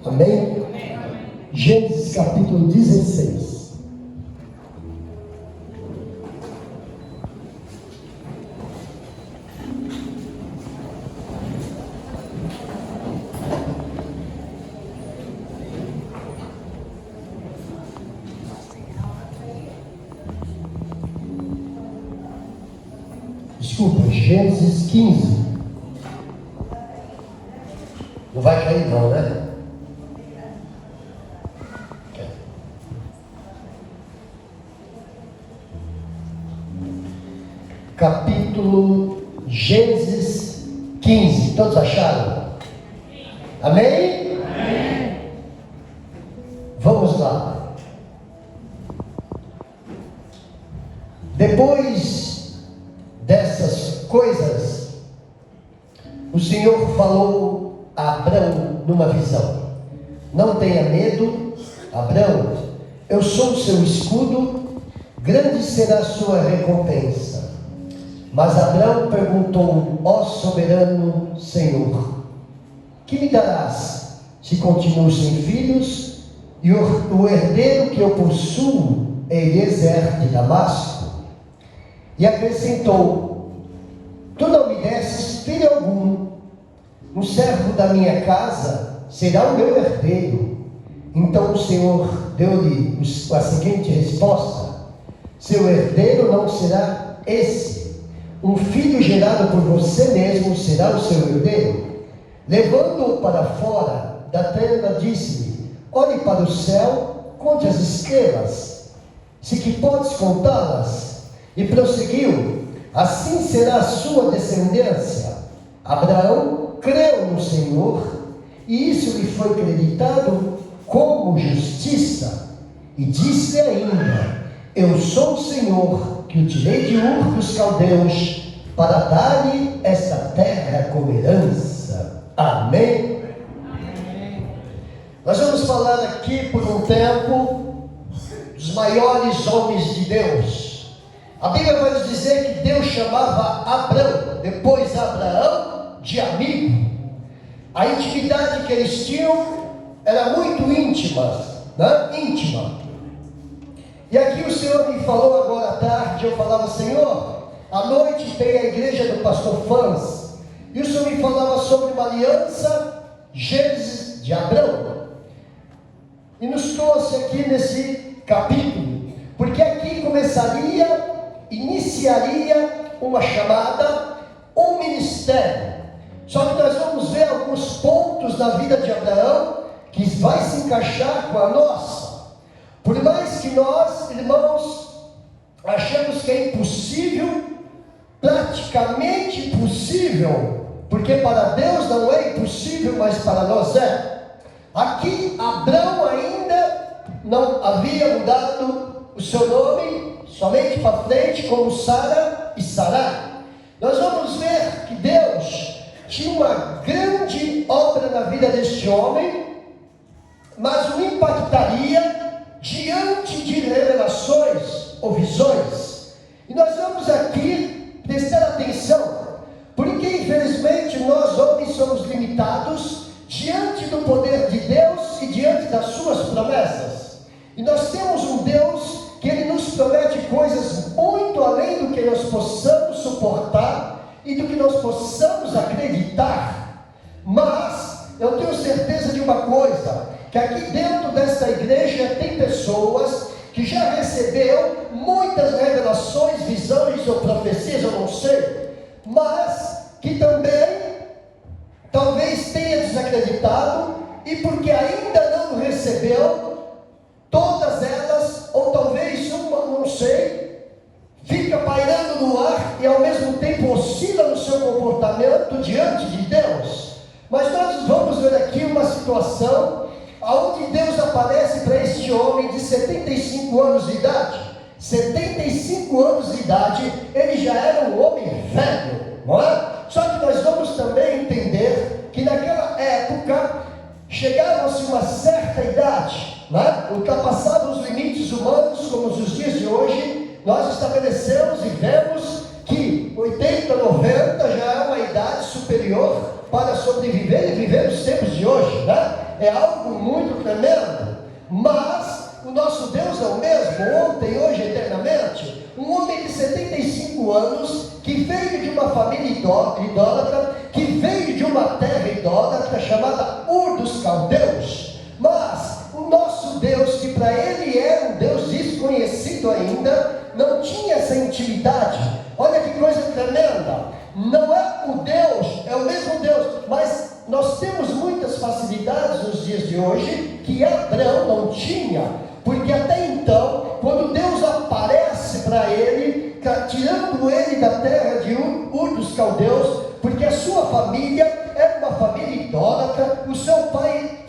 Amém? Gênesis capítulo 16. Desculpa, Gênesis 15. Não vai cair não, né? Capítulo Gênesis 15. Todos acharam? Amém? Amém. Vamos lá. Depois dessas coisas, o Senhor falou a Abrão numa visão: não tenha medo, Abrão, eu sou o seu escudo, grande será a sua recompensa. Mas Abrão perguntou: ó soberano Senhor, que me darás se continuo sem filhos, e o herdeiro que eu possuo é Eliezer de Damasco? E acrescentou: tu não me desses filho algum, um servo da minha casa será o meu herdeiro. Então o Senhor deu-lhe a seguinte resposta: seu herdeiro não será esse, um filho gerado por você mesmo será o seu herdeiro. Levando-o para fora da tenda, disse-lhe: olhe para o céu, conte as estrelas, se que podes contá-las. E prosseguiu: assim será a sua descendência. Abraão creu no Senhor, e isso lhe foi acreditado como justiça. E disse ainda: eu sou o Senhor, que o tirei de Ur dos Caldeus, para dar-lhe esta terra como herança. Amém? Amém. Nós vamos falar aqui por um tempo dos maiores homens de Deus. A Bíblia vai nos dizer que Deus chamava Abrão, depois Abraão, de amigo. A intimidade que eles tinham era muito íntima, né? Íntima. E aqui o Senhor me falou agora à tarde, eu falava: Senhor, à noite tem a igreja do pastor Fans, e o Senhor me falava sobre uma aliança, Gênesis de Abrão, e nos trouxe aqui nesse capítulo, porque aqui iniciaria uma chamada, um ministério. Só que nós vamos ver alguns pontos na vida de Abraão que vai se encaixar com a nossa. Por mais que nós, irmãos, achamos que é impossível, praticamente impossível, porque para Deus não é impossível, mas para nós é. Aqui Abrão ainda não havia mudado o seu nome, somente para frente, como Sara e Sarai. Nós vamos ver que Deus tinha uma grande obra na vida deste homem, mas o impactaria diante de revelações ou visões. E nós vamos aqui prestar atenção, porque infelizmente nós homens somos limitados diante do poder de Deus e diante das suas promessas. E nós temos um Deus que Ele nos promete coisas muito além do que nós possamos suportar e do que nós possamos acreditar. Mas eu tenho certeza de uma coisa, que aqui dentro desta igreja tem pessoas que já recebeu muitas revelações, visões ou profecias, eu não sei, mas que também talvez tenha desacreditado, e porque ainda não recebeu todas elas, ou talvez uma, não sei, fica pairando no ar e ao mesmo tempo oscila no seu comportamento diante de Deus. Mas nós vamos ver aqui uma situação onde Deus aparece para este homem de 75 anos de idade. 75 anos de idade, ele já era um homem velho, não é? Só que nós vamos também entender que naquela época chegava-se uma certa idade, né? Ultrapassavam os limites humanos, como os dias de hoje. Nós estabelecemos e vemos que 80, 90 já é uma idade superior para sobreviver e viver os tempos de hoje, né? é algo muito tremendo. Mas o nosso Deus é o mesmo, ontem, hoje, eternamente. Um homem de 75 anos, que veio de uma família idólatra, que veio de uma terra idólatra, chamada Ur dos Caldeus. Mas o nosso Deus, que para ele era um Deus desconhecido ainda, não tinha essa intimidade. Olha que coisa tremenda. Não é o Deus, é o mesmo Deus, mas nós temos muitas facilidades nos dias de hoje que Abraão não tinha, porque até então, quando Deus aparece para ele, tirando ele da terra de Ur dos Caldeus, porque a sua família era uma família idólatra, o seu pai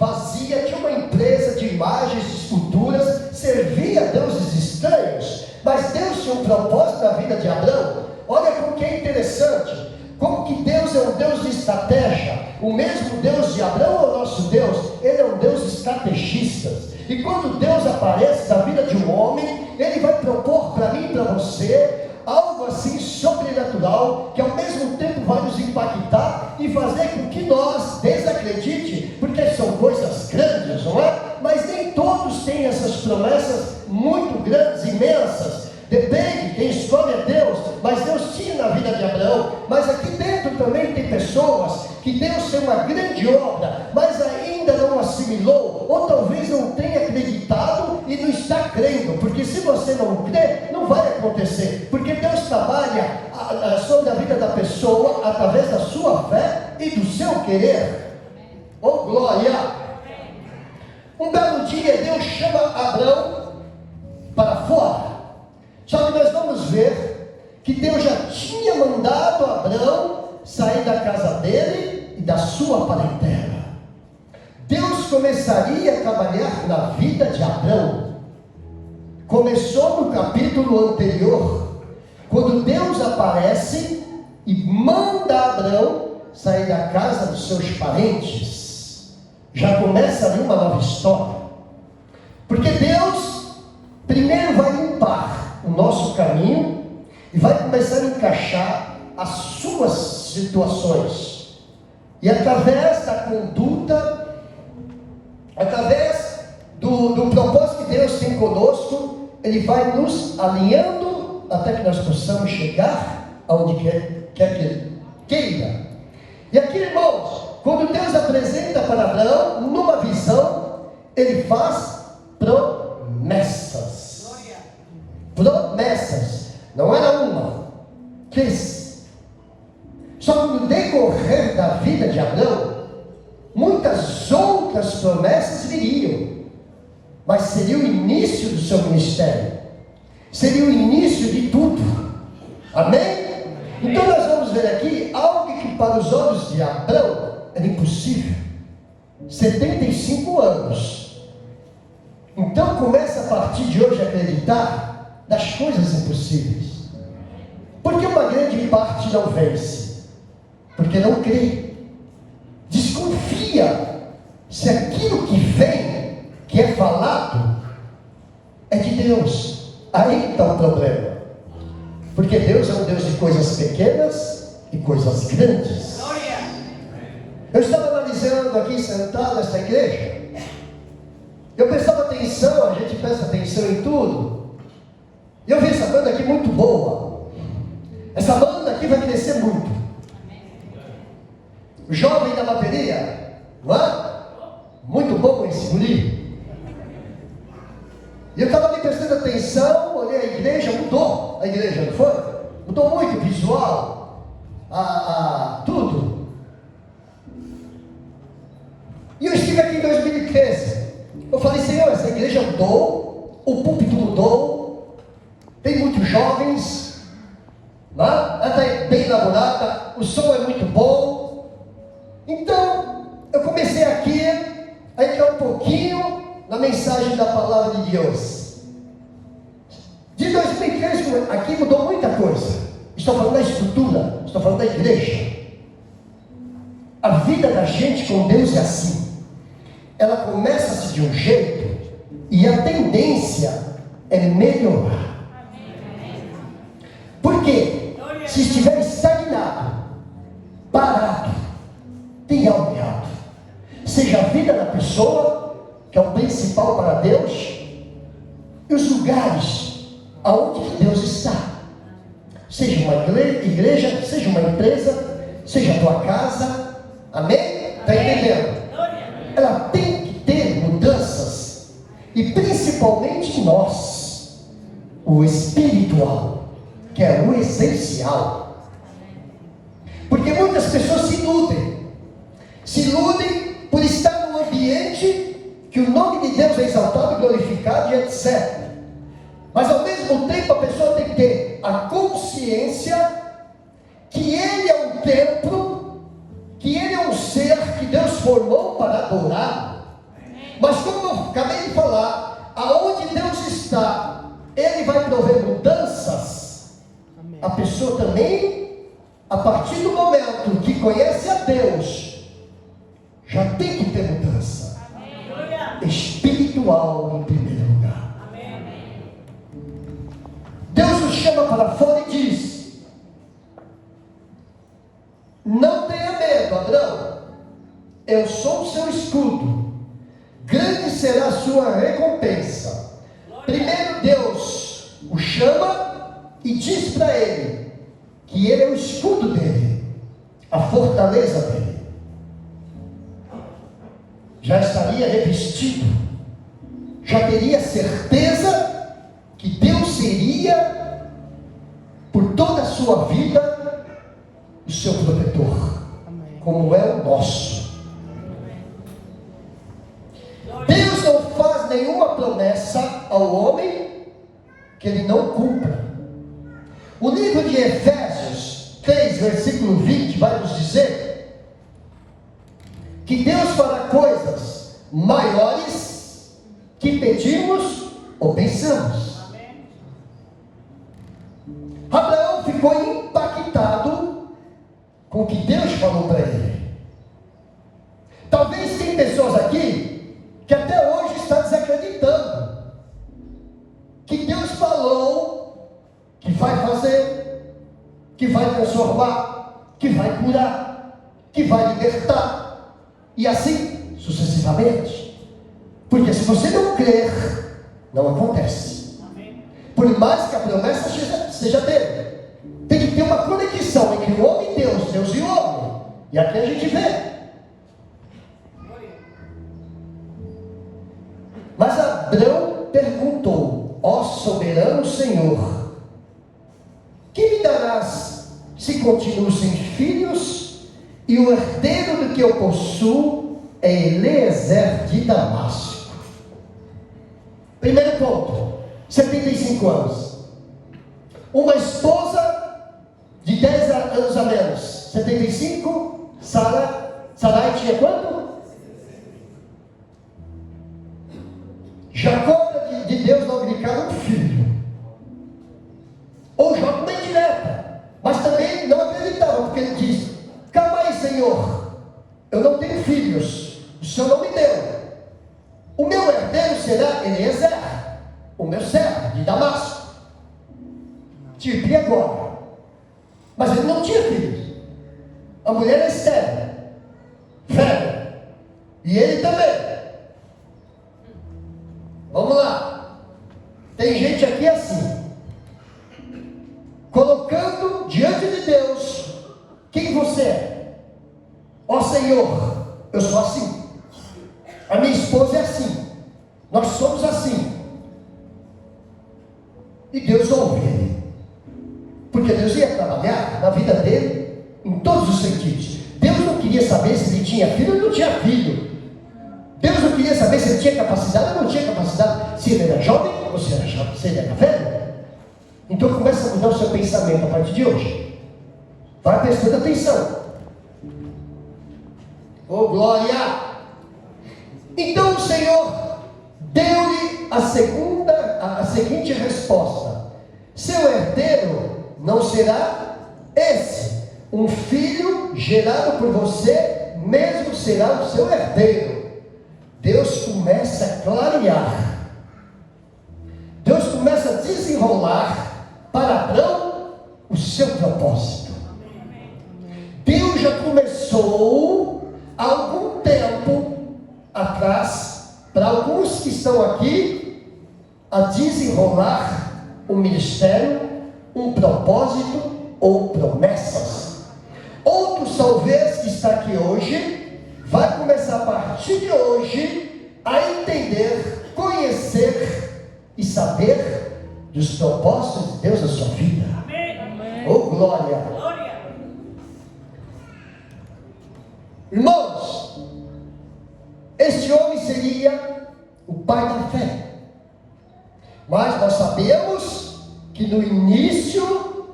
tinha uma empresa de imagens, de esculturas, servia a deuses estranhos, mas Deus tinha um propósito na vida de Abraão. Olha como que é interessante, como que Deus é um Deus de estratégia. O mesmo Deus de Abraão é o nosso Deus, ele é um Deus estrategista. E quando Deus aparece na vida de um homem, ele vai propor para mim e para você algo assim sobrenatural, que ao mesmo tempo vai nos impactar e fazer com que nós desacredite, porque são coisas grandes, não é? Mas nem todos têm essas promessas muito grandes, imensas. Depende, quem escolhe é Deus, mas Deus tinha na vida de Abraão. Mas aqui dentro também tem pessoas que Deus tem uma grande obra, mas ainda não assimilou, ou talvez não tenha acreditado e não está crendo, porque se você não crê, não vai acontecer, porque Deus trabalha sobre a vida da pessoa através da sua fé e do seu querer. Oh glória! Um belo dia Deus chama Abraão para fora. Só que nós vamos ver que Deus já tinha mandado Abraão sair da casa dele e da sua parentela. Deus começaria a trabalhar na vida de Abraão. Começou no capítulo anterior, quando Deus aparece e manda Abraão sair da casa dos seus parentes. Já começa ali uma nova história, porque Deus primeiro vai limpar o nosso caminho e vai começar a encaixar as suas situações, e através da conduta, através do propósito que Deus tem conosco, ele vai nos alinhando até que nós possamos chegar aonde quer que ele queira. E aqui, irmãos, quando Deus apresenta para Abraão numa visão, ele faz promessas. Promessas, não era uma, 3. Só que no decorrer da vida de Abraão, muitas outras promessas viriam, mas seria o início do seu ministério, seria o início de tudo. Amém? Então nós vamos ver aqui algo que para os olhos de Abraão era impossível. 75 anos. Então começa a partir de hoje a acreditar das coisas impossíveis. Porque uma grande parte não vence, porque não crê, desconfia se aquilo que vem, que é falado, é de Deus. Aí está o problema, porque Deus é um Deus de coisas pequenas e coisas grandes. Eu estava analisando aqui sentado nesta igreja, eu prestava atenção, a gente presta atenção em tudo. E eu vi essa banda aqui muito boa. Essa banda aqui vai crescer muito. O jovem da bateria, não é? Muito bom esse guri. E eu estava ali prestando atenção, olhei a igreja, mudou a igreja, não foi? Mudou muito o visual, tudo. E eu estive aqui em 2013. Eu falei, Senhor, essa igreja mudou, o púlpito mudou, tem muitos jovens, né? Ela está bem elaborada, o som é muito bom. Então, eu comecei aqui a entrar um pouquinho na mensagem da palavra de Deus. De 2013, aqui mudou muita coisa. Estou falando da estrutura, estou falando da igreja. A vida da gente com Deus é assim. Ela começa-se de um jeito e a tendência é melhorar. Por quê? Se estiver estagnado, parado, tem algo errado. Seja a vida da pessoa, que é o principal para Deus, e os lugares aonde Deus está. Seja uma igreja, seja uma empresa, seja a tua casa. Amém? Está entendendo? Ela tem que ter mudanças, e principalmente nós, o espiritual, que é o essencial. Porque muitas pessoas se iludem por estar num ambiente que o nome de Deus é exaltado e glorificado e etc. Mas ao mesmo tempo a pessoa tem que ter a consciência que Ele é um templo, que Ele é um ser que Deus formou para adorá-lo. Mas como eu acabei de falar, aonde Deus está, Ele vai prover mudanças. A pessoa também, a partir do momento que conhece a Deus, já tem que ter mudança espiritual em primeiro lugar. Deus nos chama para fora e diz: não tenha medo, Abraão, eu sou o seu escudo, grande será a sua recompensa. Primeiro Deus o chama e diz para ele que ele é o escudo dele, a fortaleza dele. Já estaria revestido, já teria certeza que Deus seria, por toda a sua vida, o seu protetor, como é o nosso. Deus não faz nenhuma promessa ao homem que ele não cumpra. O livro de Efésios 3, versículo 20 vai nos dizer que Deus fará coisas maiores que pedimos ou pensamos. Abraão ficou impactado com o que Deus falou para ele. Talvez tem pessoas aqui que até hoje estão desacreditando que Deus falou que vai fazer, que vai transformar, que vai curar, que vai libertar, e assim sucessivamente. Porque se você não crer, não acontece. Por mais que a promessa seja dele, tem que ter uma conexão entre o homem e Deus, Deus e o homem. E aqui a gente vê. Mas Abraão perguntou: ó soberano Senhor, que me darás se continuo sem filhos, e o herdeiro do que eu possuo é Eliezer de Damasco? Primeiro ponto, 75 anos. Uma esposa de 10 anos a menos. 75, Sarai tinha quanto? Jacó de Deus não gritar um filho. Ou Jó uma indireta. Mas também não acreditava, porque ele diz: calma aí, Senhor, eu não tenho filhos, o Senhor não me deu. O meu herdeiro será Eliezer, o meu servo de Damasco. Tipo, e agora? Mas ele não tinha filhos. A mulher é estéril, velha, e ele também. Vamos lá. Tem gente aqui assim, colocando diante de Deus quem você é. Ó Senhor, eu sou assim, a minha esposa é assim, nós somos assim. E Deus ouve ele, porque Deus ia trabalhar na vida dele em todos os sentidos. Deus não queria saber se ele tinha filho ou não tinha filho. Deus não queria saber se ele tinha capacidade ou não tinha capacidade, se ele era jovem ou se ele era velho. Então começa a mudar o seu pensamento a partir de hoje. Vai prestando atenção. Oh glória! Então o Senhor deu-lhe a seguinte resposta: seu herdeiro não será esse, um filho gerado por você mesmo será o seu herdeiro. Deus começa a clarear, Deus começa a desenrolar para Abraão o seu propósito. Deus já começou há algum tempo atrás para alguns que estão aqui, a desenrolar um ministério, um propósito ou promessas. Outros talvez que está aqui hoje, vai começar a partir de hoje a entender, conhecer e saber dos propósitos de Deus na sua vida. Amém. Oh, glória! Irmãos, este homem seria o pai da fé. Mas nós sabemos que no início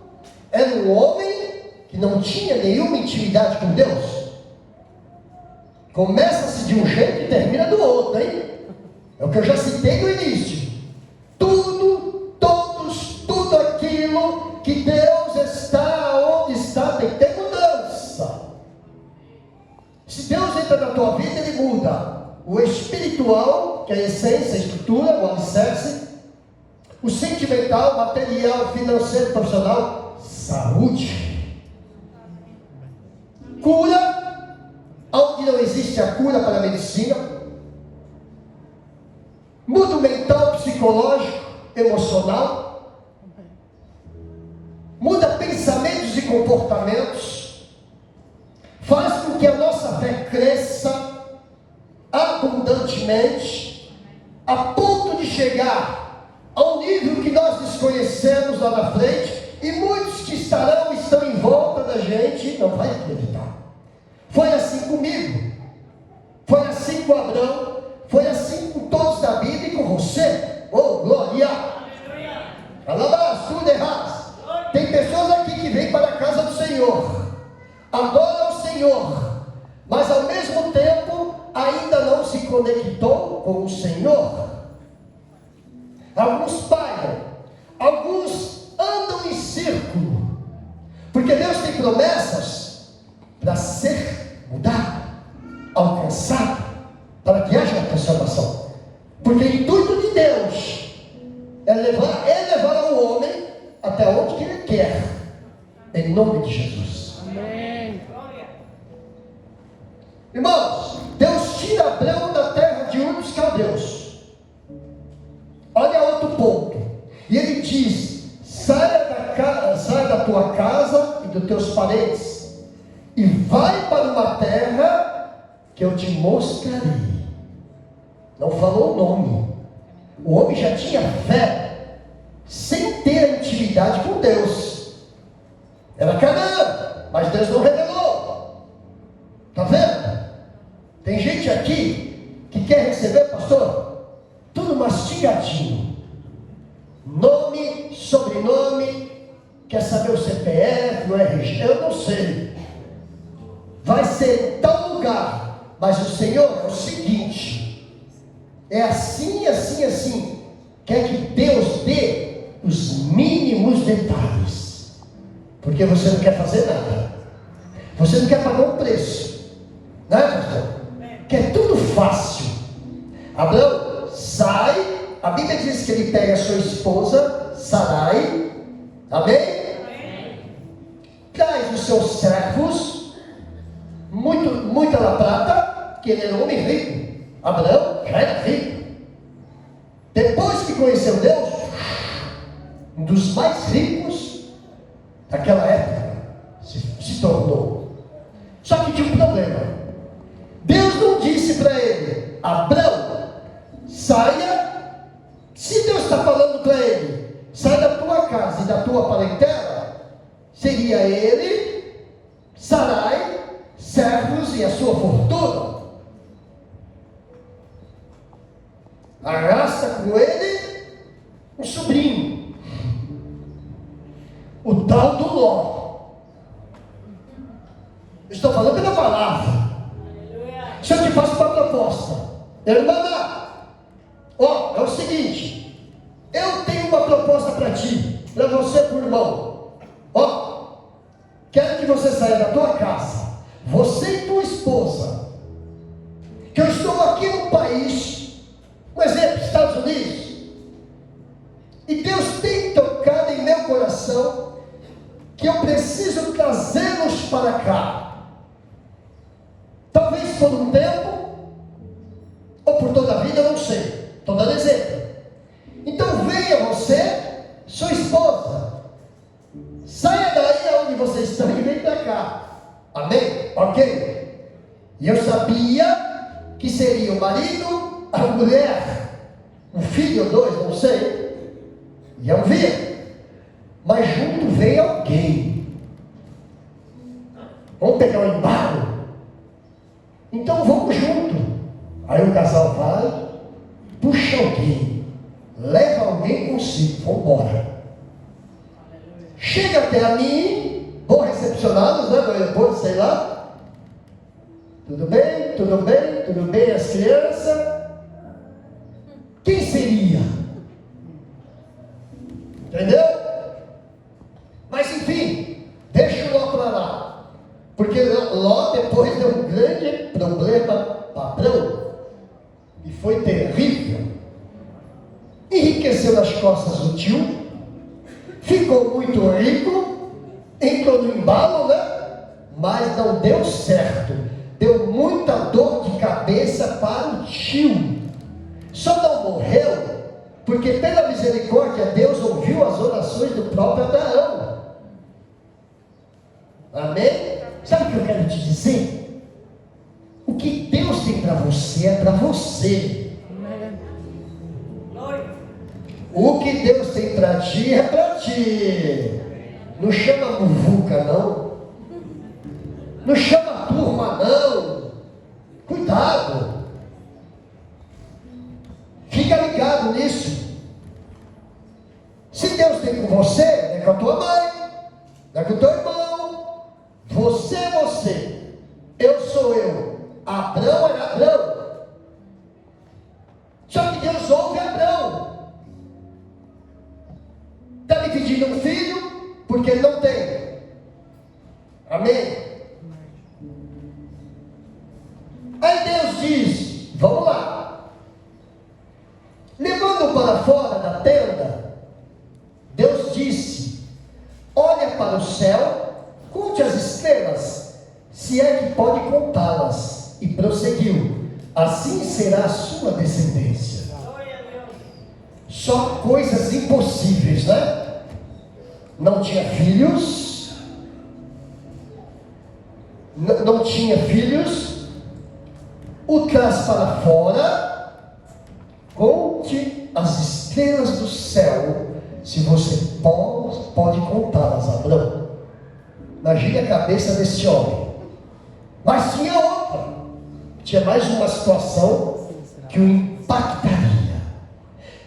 era um homem que não tinha nenhuma intimidade com Deus. Começa-se de um jeito e termina do outro, hein? É o que eu já citei no início. Tudo, todos, tudo aquilo que Deus está onde está, tem que ter mudança. Se Deus entra na tua vida, Ele muda o espiritual, que é a essência, a estrutura, o alicerce, o sentimental, material, financeiro, profissional, saúde, cura, onde não existe a cura para a medicina, muda o mental, psicológico, emocional, muda pensamentos e comportamentos, faz com que a nossa fé cresça abundantemente, a ponto de chegar ao nível que nós desconhecemos lá na frente, e muitos que estão em volta da gente não vai acreditar. Foi assim comigo, foi assim com Abraão, foi assim com todos da Bíblia e com você. Oh, glória! Alabás, tudo errado. Tem pessoas aqui que vêm para a casa do Senhor, adoram o Senhor, mas ao mesmo tempo ainda não se conectou com o Senhor. Alguns param, alguns andam em círculo, porque Deus tem promessas para ser mudado, alcançado, para que haja uma transformação. Porque o intuito de Deus é levar o homem até onde que Ele quer, em nome de Jesus. Amém. Irmãos, Deus tira Abraão da terra de Ur dos Caldeus. Olha outro ponto. E Ele diz: saia da tua casa e dos teus parentes, e vai para uma terra que eu te mostrarei. Não falou o nome. O homem já tinha fé, sem ter intimidade com Deus. Era Canaã, mas Deus não revelou. Está vendo? Tem gente aqui que quer receber, pastor, tudo mastigadinho. Nome, sobrenome, quer saber o CPF, o RG, eu não sei. Vai ser em tal lugar, mas o Senhor é o seguinte: é assim, assim, assim. Quer que Deus dê os mínimos detalhes, porque você não quer fazer nada, você não quer pagar um preço, não é, pastor? Quer tudo fácil. Abraão sai, a Bíblia diz que ele pega a sua esposa Sarai, amém? Traz os seus servos, muita da prata, que ele era um homem rico. Abraão já era rico. Depois que conheceu Deus, um dos mais ricos daquela época se tornou. Só que tinha um problema. Deus não disse para ele: Abraão, saia. Se Deus está falando para ele: sai da tua casa e da tua parentela, seria ele, Sarai, servos e a sua fortuna. Arrasta com ele um sobrinho, o tal do Ló. Estou falando pela palavra. Se eu te faço uma proposta, irmã, ó, é o seguinte: eu tenho uma proposta para ti, para você, por irmão. Ó, quero que você saia da tua casa, você e tua esposa, que eu estou aqui no país, um exemplo, Estados Unidos, e Deus tem tocado em meu coração que eu preciso trazê-los para cá, talvez por um tempo, ou por toda a vida. vida eu não sei. Estou dando exemplo. Então venha você, sua esposa. Saia daí onde você está e vem para cá. Amém? Ok? E eu sabia que seria o marido, a mulher, um filho ou dois, não sei. Iam vir. Mas junto veio alguém. Vamos pegar um embalo? Então vamos junto. Aí o casal vai, puxa alguém, leva alguém consigo, vamos embora. Chega até a mim, vou recepcioná-los, né, do aeroporto, sei lá. Tudo bem, tudo bem, tudo bem, as crianças. Quem seria? Entendeu? Mas enfim, deixa o Ló para lá. Porque Ló depois deu um grande problema padrão. E foi terrível. Enriqueceu nas costas do tio. Ficou muito rico. Entrou no embalo, né? Mas não deu certo. Deu muita dor de cabeça para o tio. Só não morreu porque pela misericórdia Deus ouviu as orações do próprio Abraão. Amém? Sabe o que eu quero te dizer? O que Deus tem para você é para você. O que Deus tem para ti é para ti. Não chama muvuca, não. Não chama turma, não. Cuidado. Fica ligado nisso. Se Deus tem com você, não é com a tua mãe, não é com o teu irmão. Você é você. Eu sou eu. Abrão era Abrão. Só que Deus ouve Abrão. Está me pedindo um filho porque ele não tem. Amém? Aí Deus diz, vamos lá. Levando para fora da tenda, Deus disse, olha para o céu, conte as estrelas, se é que pode contá-las. E prosseguiu, assim será a sua descendência. Só coisas impossíveis, né? Não tinha filhos, não tinha filhos, o traz para fora. Conte as estrelas do céu, se você pode contá-las, Abraão. Imagine a cabeça desse homem. Mas tinha outra. Tinha mais uma situação que o impactaria.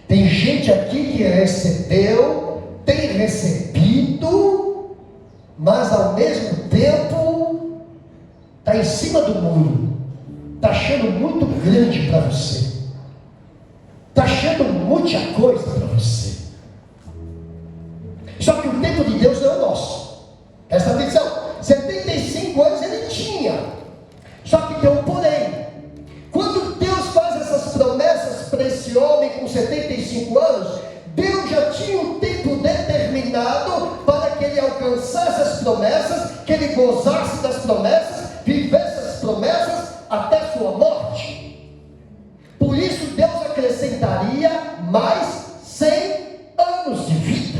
Tem gente aqui que recebeu, tem recebido, mas ao mesmo tempo está em cima do muro. Está achando muito grande para você. Está achando muita coisa para você. Só que o tempo de Deus não é o nosso. Presta atenção. 75 anos ele tinha. Só que tem um porém. Quando Deus faz essas promessas para esse homem com 75 anos, Deus já tinha um tempo determinado para que ele alcançasse as promessas, que ele gozasse das promessas, vivesse as promessas até sua morte. Por isso Deus acrescentaria mais 100 anos de vida.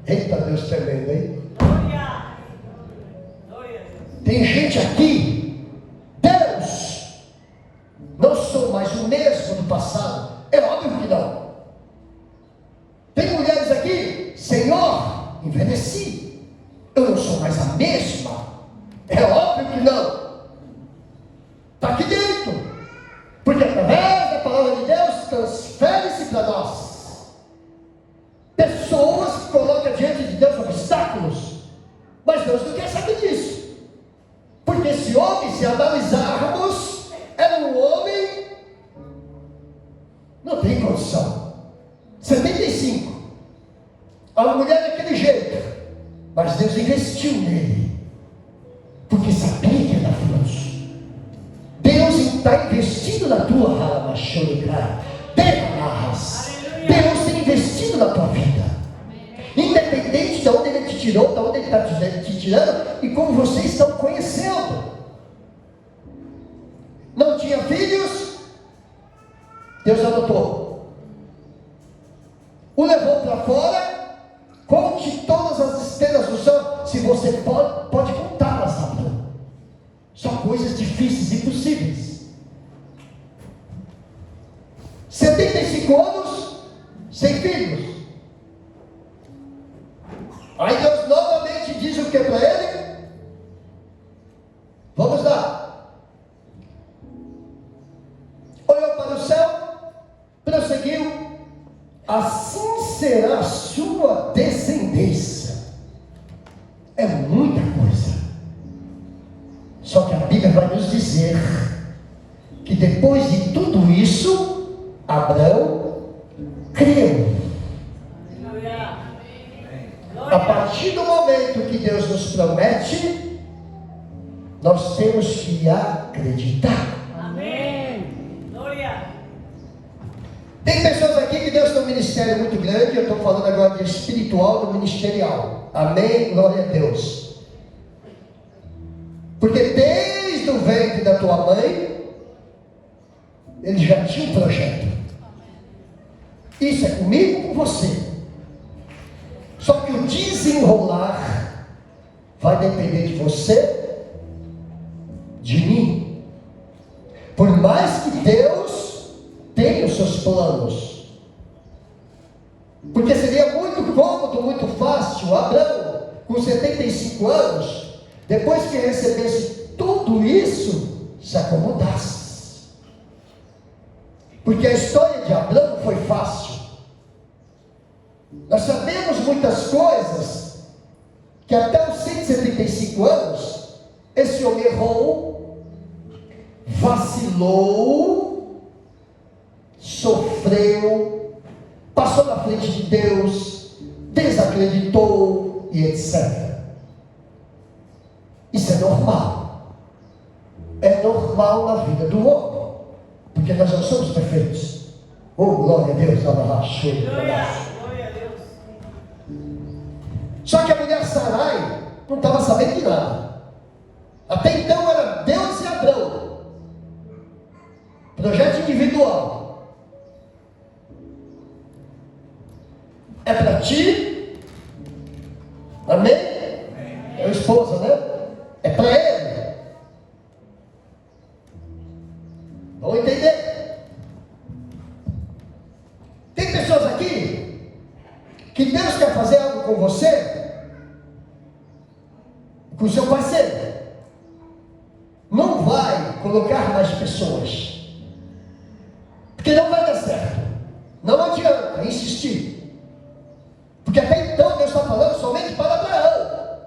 Eita, Deus tremendo, hein? Tem gente aqui, Deus, não sou mais o mesmo do passado. É óbvio que não. Tem mulheres aqui, Senhor, envelheci. Eu não sou mais a mesma. É óbvio que não. Está aqui dentro. Porque através da palavra de Deus, transfere-se para nós. Pessoas que colocam diante de Deus obstáculos. Mas Deus não quer saber disso. Porque esse homem, se analisarmos, era um homem, não tem condição. 75. A mulher daquele jeito. Mas Deus investiu nele. Porque sabia que era fruto. Deus está investindo na tua rama, Deus tem investido na tua vida. Independente de onde Ele te tirou, de onde Ele está te tirando, e como vocês estão conhecendo. Não tinha filhos, Deus anotou. O levou para fora. Conte todas as estrelas do céu, se você pode contá-las, Abraão. São coisas difíceis, impossíveis. 75 anos, sem filhos. Aí Deus novamente diz o que para ele? Vamos lá. Olhou para o céu, prosseguiu: assim será a sua descendência. É muita coisa. Só que a Bíblia vai nos dizer que depois de tudo isso, Abraão creu. A partir do momento que Deus nos promete, nós temos que acreditar. Amém. Glória. Tem pessoas aqui que Deus tem um ministério muito grande. Eu estou falando agora de espiritual, do ministerial. Amém? Glória a Deus. Porque desde o ventre da tua mãe, ele já tinha um projeto. Isso é comigo, com você. Só que o desenrolar vai depender de você, de mim. Por mais que Deus tenha os seus planos, porque seria muito cômodo, muito fácil Abraão, com 75 anos, depois que recebesse tudo isso, se acomodasse. Porque a história de Abraão foi fácil. Nós sabemos muitas coisas, que até os 175 anos, esse homem errou, vacilou, sofreu, passou na frente de Deus, desacreditou e etc. Isso é normal. É normal na vida do homem, porque nós não somos perfeitos. Oh, glória a Deus, Só que a mulher Sarai não estava sabendo de nada. Até então era Deus e Abraão. Projeto individual. É para ti. Amém? É a esposa, né? É para ele. Vamos entender? Tem pessoas aqui que Deus quer fazer algo com você, com o seu parceiro. Não vai colocar mais pessoas, porque não vai dar certo. Não adianta insistir, porque até então Deus está falando somente para Abraão.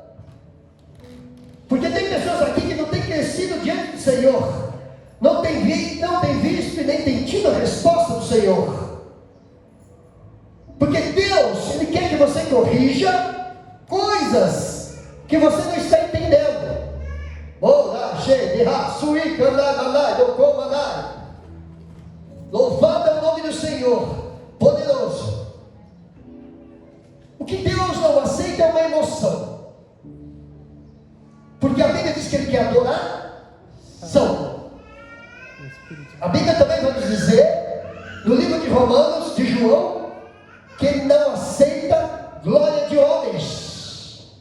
Porque tem pessoas aqui que não têm crescido diante do Senhor, não tem visto e nem tem tido a resposta do Senhor. Porque Deus, Ele quer que você corrija coisas que você não está entendendo. Louvado é o nome do Senhor, poderoso. O que Deus não aceita é uma emoção, porque a Bíblia diz que Ele quer adoração. A Bíblia também vai nos dizer, no livro de Romanos, de João, que Ele não aceita glória de homens.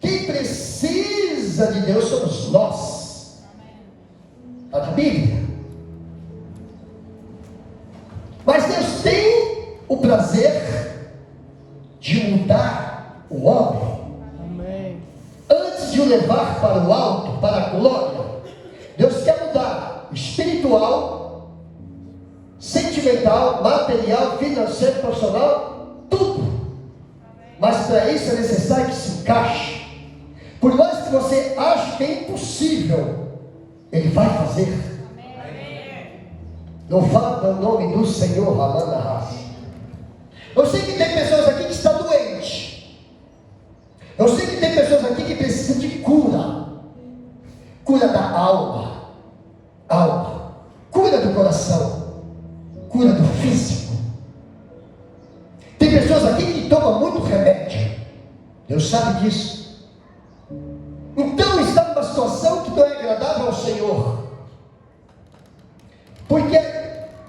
Quem precisa de Deus somos nós. Está na Bíblia. Mas Deus tem o prazer de mudar o homem. Amém. Antes de o levar para o alto, para a glória, Deus quer mudar o espiritual, sentimental, material, financeiro, profissional, tudo. Mas para isso é necessário que se encaixe. Por mais que você ache que é impossível, Ele vai fazer. Louvado é o nome do Senhor, Amanda Raça. Eu sei que tem pessoas aqui que estão doentes. Eu sei que tem pessoas aqui que precisam de cura. Cura da alma. Cura do coração. Cura do físico. Tem pessoas aqui que tomam muito remédio. Deus sabe disso. Então está numa situação que não é agradável ao Senhor. Porque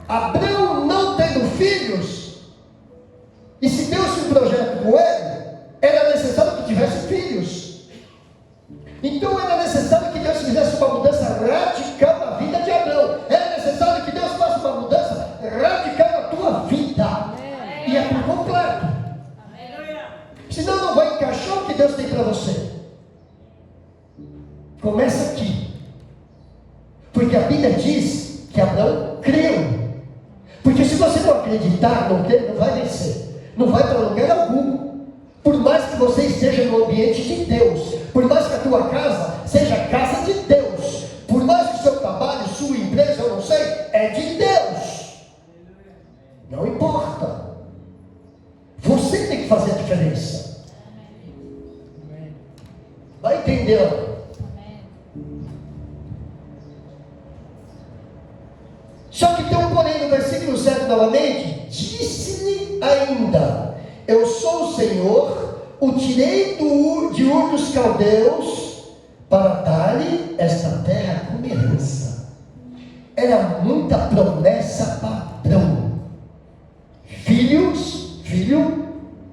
Abraão não tendo filhos, e se Deus tinha um projeto com ele, era necessário que tivesse filhos. Então era necessário que Deus fizesse uma mudança radical na vida de Abraão. Era necessário que Deus faça uma mudança radical na tua vida. E é por completo. Senão não vai encaixar o que Deus tem para você. Começa aqui. Porque a Bíblia diz que Abraão creu. Porque se você não acreditar, não crer, não vai vencer. Não vai para lugar algum. Por mais que você esteja no ambiente de Deus, por mais que a tua casa seja a casa de Deus, por mais que o seu trabalho, sua empresa, eu não sei, é de Deus. Não importa. Você tem que fazer a diferença. Vai entendendo? Só que tem um porém no versículo 7 novamente. Disse-lhe ainda: eu sou o Senhor, o tirei de Ur dos Caldeus para dar-lhe esta terra como herança. Era muita promessa padrão.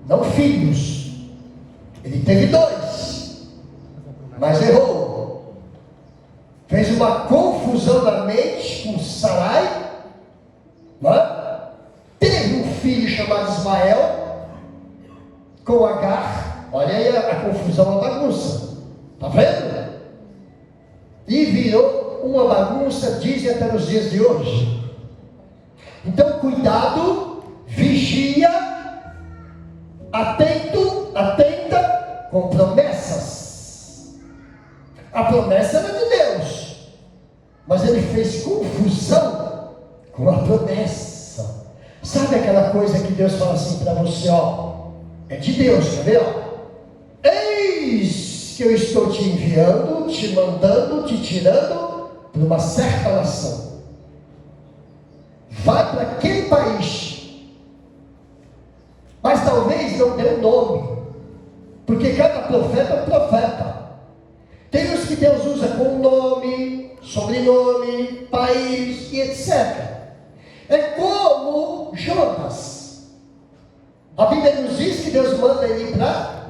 Não filhos. Ele teve 2, mas errou. Fez uma confusão na mente com Sarai, não é? Teve um filho chamado Ismael com Agar. Olha aí a confusão, a bagunça. Está vendo? E virou uma bagunça, dizem até nos dias de hoje. Então cuidado, vigia, atenta com promessas. A promessa era de Deus, mas ele fez confusão com a promessa. Sabe aquela coisa que Deus fala assim para você, ó, é de Deus, quer ver, ó? Eis que eu estou te enviando, te mandando, te tirando para uma certa nação. Vai para aquele país, mas talvez não dê um nome, porque cada profeta é um profeta. Tem os que Deus usa com nome, sobrenome, país e etc. É como Jonas. A Bíblia nos diz que Deus manda ele para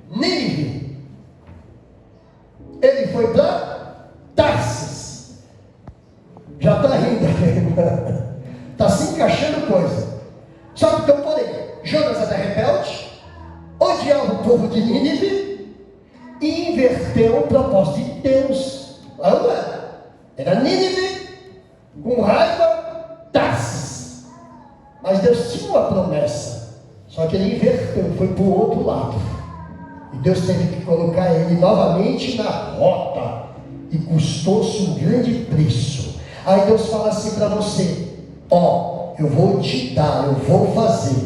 Nínive. Ele foi para Tarsis. Já está rindo aqui. Está se encaixando coisa. Só que então, porém, Jonas era rebelde, odiava o povo de Nínive e inverteu o propósito de Deus. Era Nínive, com raiva, Tarsis. Mas Deus tinha uma promessa, só que ele inverteu, foi para o outro lado. E Deus teve que colocar ele novamente na rota, e custou-se um grande preço. Aí Deus fala assim para você: ó, eu vou te dar, eu vou fazer.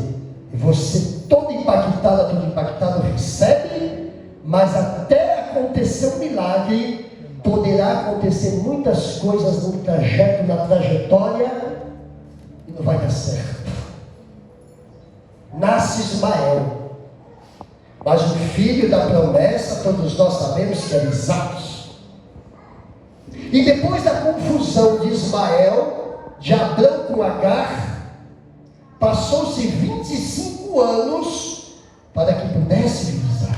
E você todo impactado, recebe, mas até acontecer um milagre, poderá acontecer muitas coisas no trajeto, na trajetória, e não vai dar certo. Nasce Ismael, mas o filho da promessa, todos nós sabemos que era Isaque. E depois da confusão de Ismael, de Abrão com Agar, passou-se 25 anos para que pudesse vir Isaque.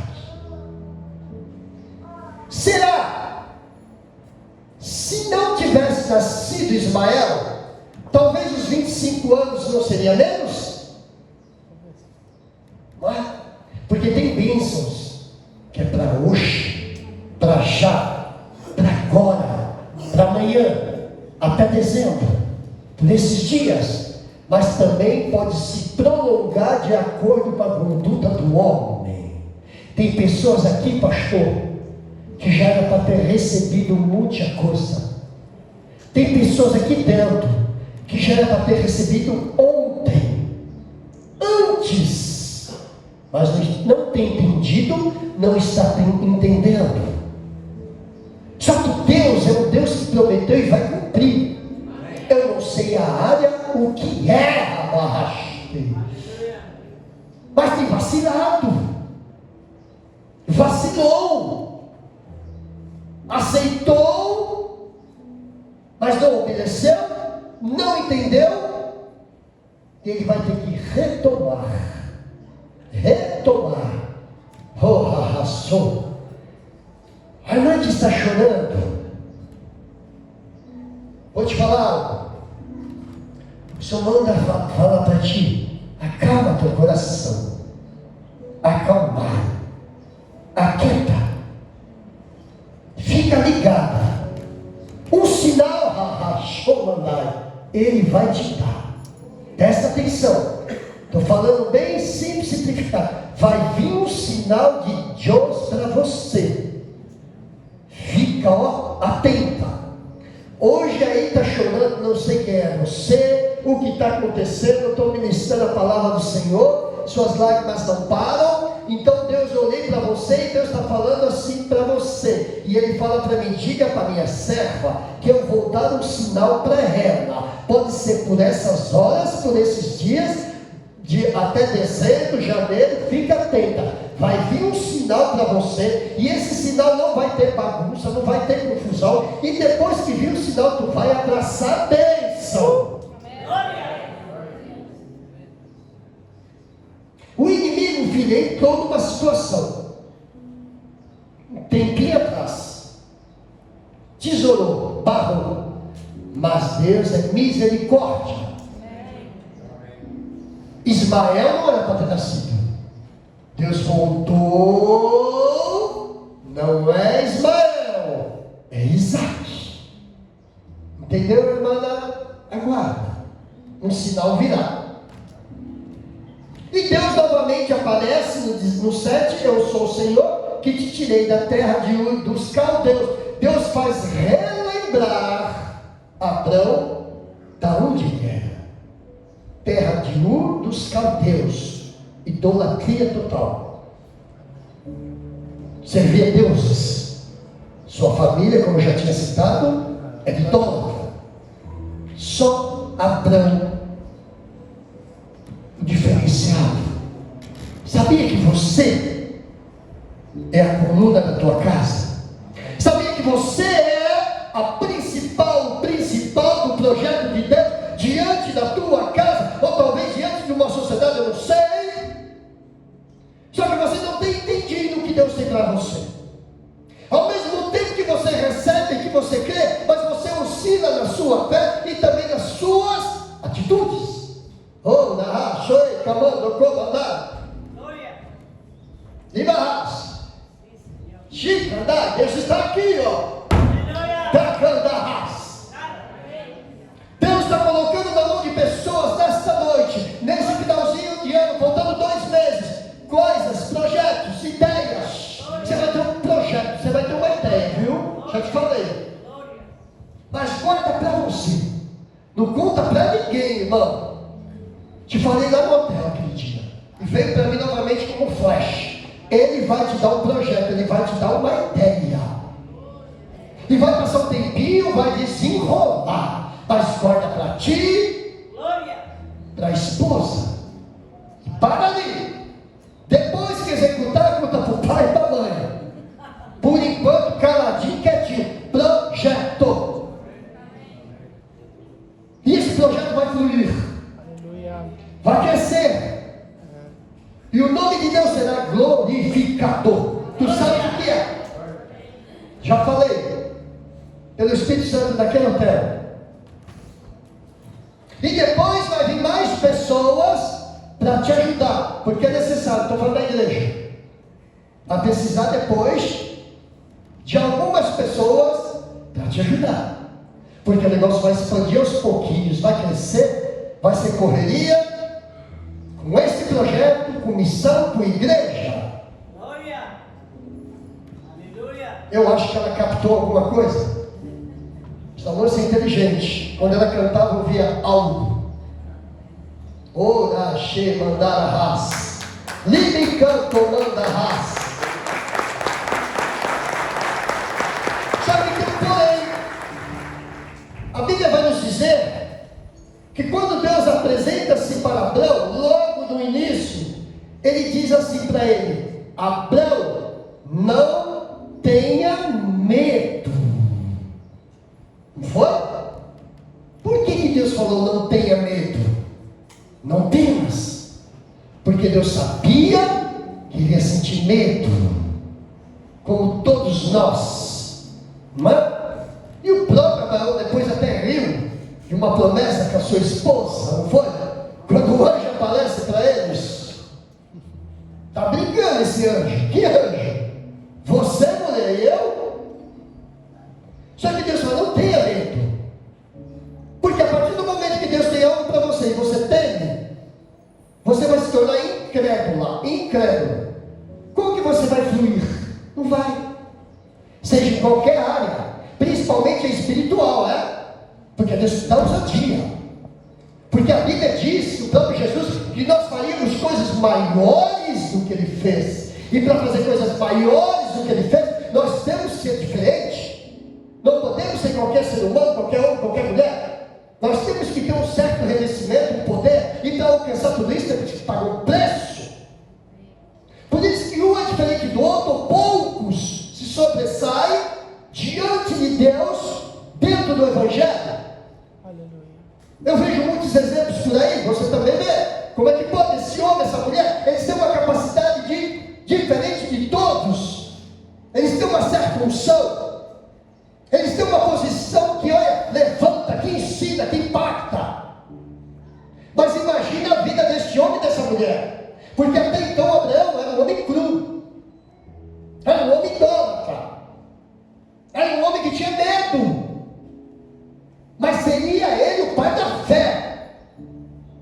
Será? Se não tivesse nascido Ismael, talvez os 25 anos não seria menos? Não é? Porque tem bênçãos que é para hoje, para já, para agora, para amanhã, até dezembro, nesses dias, mas também pode se prolongar de acordo com a conduta do homem. Tem pessoas aqui, pastor, que já era para ter recebido muita coisa. Tem pessoas aqui dentro que já era para ter recebido ontem, antes, mas não tem entendido, não está entendendo. Só que Deus é um Deus que prometeu e vai cumprir. Eu não sei a área, o que é a barraste, mas tem vacilou, aceitou, mas mas não obedeceu, não entendeu, ele vai ter que retomar. Oh, arrasou. A noite está chorando. Vou te falar algo. O Senhor manda falar para ti. Acalma teu coração. Acalmar. Aquieta. Fica ligada. Um sinal, ele vai te dar. Presta atenção. Estou falando bem simples, simplificado. Vai vir um sinal de Deus para você. Fica, atenta. Hoje aí está chorando, não sei quem é você, o que está acontecendo. Eu estou ministrando a palavra do Senhor. Suas lágrimas não param. Então Deus, eu olhei para você e Deus está falando assim para você. E Ele fala para mim: diga para minha serva que eu vou dar um sinal para ela. Pode ser por essas horas, por esses dias, até dezembro, janeiro. Fica atenta. Vai vir um sinal para você. E esse sinal não vai ter bagunça, não vai ter confusão. E depois que vir o sinal, tu vai abraçar a bênção. O inimigo entrou numa situação, um tempinho atrás, tesourou, barrou, mas Deus é misericórdia. Ismael não era para ter nascido. Deus voltou, não é Ismael, é Isaac. Entendeu, irmã? Aguarda, um sinal virá. E Deus novamente aparece no 7, eu sou o Senhor que te tirei da terra dos caldeus. Deus faz relembrar Abrão da onde ele era. Terra de dos caldeus, idolatria total. Servia deuses. Sua família, como eu já tinha citado, é idólatra. Só Abrão, o diferenciado. Sabia que você é a coluna da tua casa? Sabia que você é o principal do projeto de Deus diante da tua casa, ou talvez diante de uma sociedade, eu não sei. Só que você não tem entendido o que Deus tem para você. Ao mesmo tempo que você recebe, que você crê, mas você oscila na sua fé e também nas suas atitudes. Oh, narra, shoei, camando, comandar. Libarras. Chica, Deus está aqui, ó. Tacandarras. Deus está colocando na mão de pessoas nesta noite, nesse finalzinho de ano, faltando 2 meses, coisas, projetos, ideias. Você vai ter um projeto, você vai ter uma ideia, viu? Já te falei. Mas guarda para você. Não conta para ninguém, irmão. Te falei lá no hotel aquele dia. E veio para mim novamente como flash. Ele vai te dar um projeto, ele vai te dar uma ideia. E vai passar um tempinho, vai desenrolar. Mas guarda para ti, para a esposa. E para ali. Depois que executar, conta para o pai e para a mãe. Por enquanto, caladinho, quietinho. Projeto. E esse projeto vai fluir. Vai crescer. E o nome de Deus será glorificado. Tu sabe o que é? Já falei. Pelo Espírito Santo daquele hotel. E depois vai vir mais pessoas para te ajudar. Porque é necessário, estou falando da igreja. Vai precisar depois de algumas pessoas para te ajudar. Porque o negócio vai expandir aos pouquinhos, vai crescer, vai ser correria. Com esse projeto, com missão, com igreja. Glória. Aleluia. Eu acho que ela captou alguma coisa. Essa moça é inteligente. Quando ela cantava, eu via algo. Ora, che, mandar a raça. Libe canto, manda a raça. Sabe que tem porém? A Bíblia vai nos dizer que quando Deus apresenta-se para Abrão, logo no início, ele diz assim para ele: Abrão, não tenha medo. Não foi? Deus falou, não tenha medo, não temas? Porque Deus sabia que ele ia sentir medo, como todos nós. E o próprio Abraão depois até riu de uma promessa com a sua esposa, não foi? Quando o anjo aparece para eles, está brincando esse anjo, que anjo? Você, mulher, e eu? Só que Deus falou, não tenha medo, porque a partir do momento que Deus tem algo para você e você teme, você vai se tornar incrédulo. Como que você vai fluir? Não vai. Seja em qualquer área, principalmente a espiritual, porque Deus dá ousadia. Porque a Bíblia diz, o próprio Jesus, que nós faríamos coisas maiores do que Ele fez. E para fazer coisas maiores do que Ele fez, nós temos que ser diferentes. Não podemos ser qualquer ser humano, qualquer homem, qualquer mulher. Nós temos que ter um certo revestimento, um poder. E para alcançar tudo isso, temos que pagar um preço. Por isso que um é diferente do outro, poucos se sobressaem diante de Deus, dentro do Evangelho. Eu vejo muitos exemplos por aí, você também vê. Como é que pode esse homem, essa mulher, eles têm uma capacidade diferente de todos. Eles têm uma certa unção. Eles têm uma posição que, olha, levanta, que ensina, que impacta. Mas imagina a vida desse homem e dessa mulher. Porque até então Abraão era um homem cru. Era um homem idólatra. Era um homem que tinha medo. Mas seria ele o pai da fé,